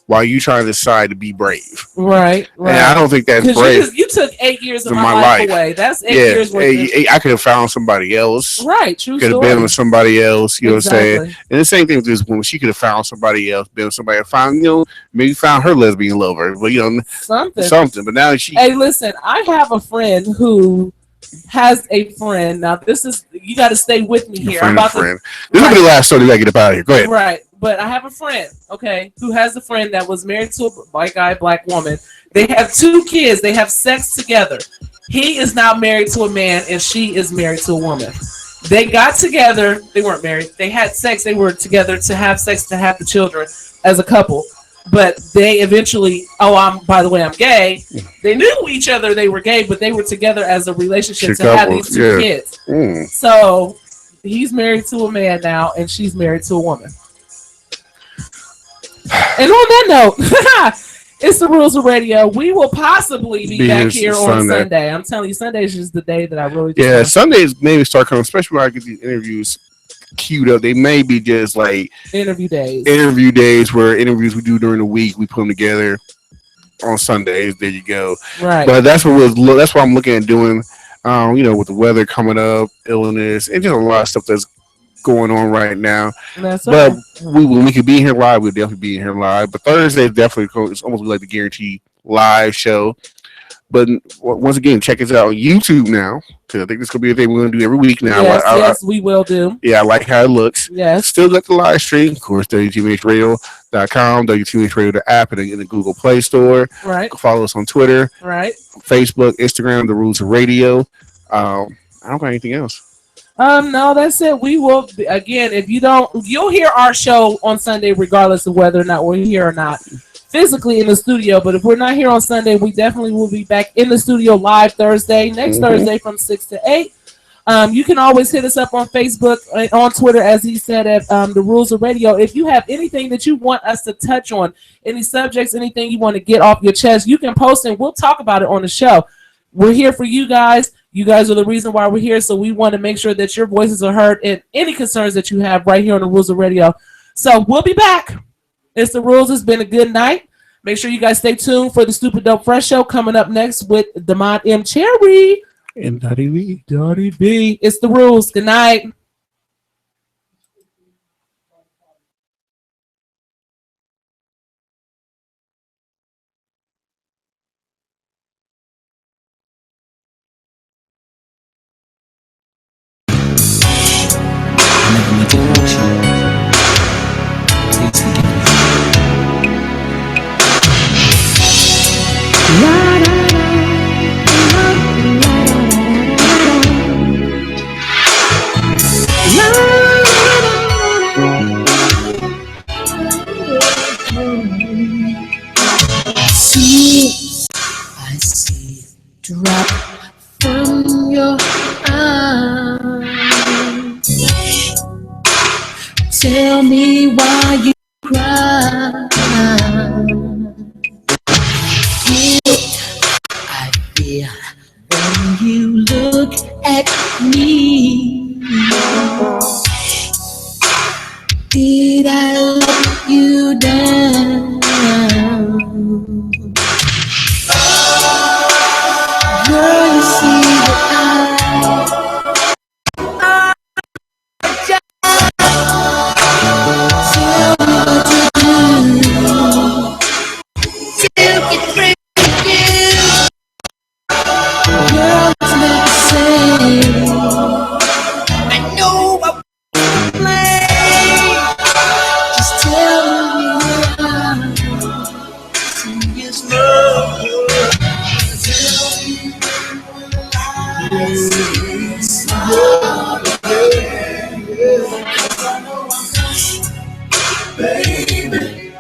while you trying to decide to be brave. Right. And I don't think that's 'Cause brave. You took 8 years of my life away. That's 8 years worth. I could have found somebody else. Right. True Could have story. been with somebody else. You know what I'm saying? Exactly. And the same thing with this woman. She could have found somebody else. Been with somebody. Found maybe found her lesbian lover. But something. But now she. Hey, listen. I have a friend who has a friend. Now this is you got to stay with me here. I'm about friend. This will be the last story. We gotta get up out of here. Go ahead. Right. But I have a friend, okay, who has a friend that was married to a white guy, black woman. They have 2 kids. They have sex together. He is now married to a man, and she is married to a woman. They got together. They weren't married. They had sex. They were together to have sex to have the children as a couple. But they eventually, by the way, I'm gay. They knew each other. They were gay, but they were together as a relationship to have these 2 kids. So he's married to a man now, and she's married to a woman. And on that note, it's the Rules of Radio. We will possibly be back here on Sunday. I'm telling you, Sunday is just the day that I really Sundays maybe start coming, especially when I get these interviews queued up. They may be just like interview days where interviews we do during the week, we put them together on Sundays. There you go. Right. But that's what I'm looking at doing. With the weather coming up, illness, and just a lot of stuff that's going on right now. But when we could be here live, we'll definitely be here live. But Thursday is definitely, it's almost like the guaranteed live show. But once again, check us out on YouTube now, because I think this is going to be a thing we're going to do every week now. Yes, we will do. Yeah, I like how it looks. Yes. Still got the live stream, of course, WTMHradio.com, WTMH the app, and in the Google Play Store. Right. Follow us on Twitter. Right. Facebook, Instagram, The Rules of Radio. I don't got anything else. No, that's it. We will again. If you don't, you'll hear our show on Sunday, regardless of whether or not we're here or not physically in the studio. But if we're not here on Sunday, we definitely will be back in the studio live Thursday, next Thursday from 6 to 8. You can always hit us up on Facebook and on Twitter, as he said, at the Rules of Radio. If you have anything that you want us to touch on, any subjects, anything you want to get off your chest, you can post and we'll talk about it on the show. We're here for you guys. You guys are the reason why we're here, so we want to make sure that your voices are heard and any concerns that you have right here on the Rules of Radio. So we'll be back. It's the Rules. It's been a good night. Make sure you guys stay tuned for the Stupid Dope Fresh Show coming up next with Demond M. Cherry. And Dottie B. It's the Rules. Good night. I see drop from your eyes. Tell me why you cry. I feel when you look at me. Did I let you down? Girl, you see that tell me what to do to get free of you. Girl, it's not the same. I know I won't play. Just tell me how. Serious love. Baby,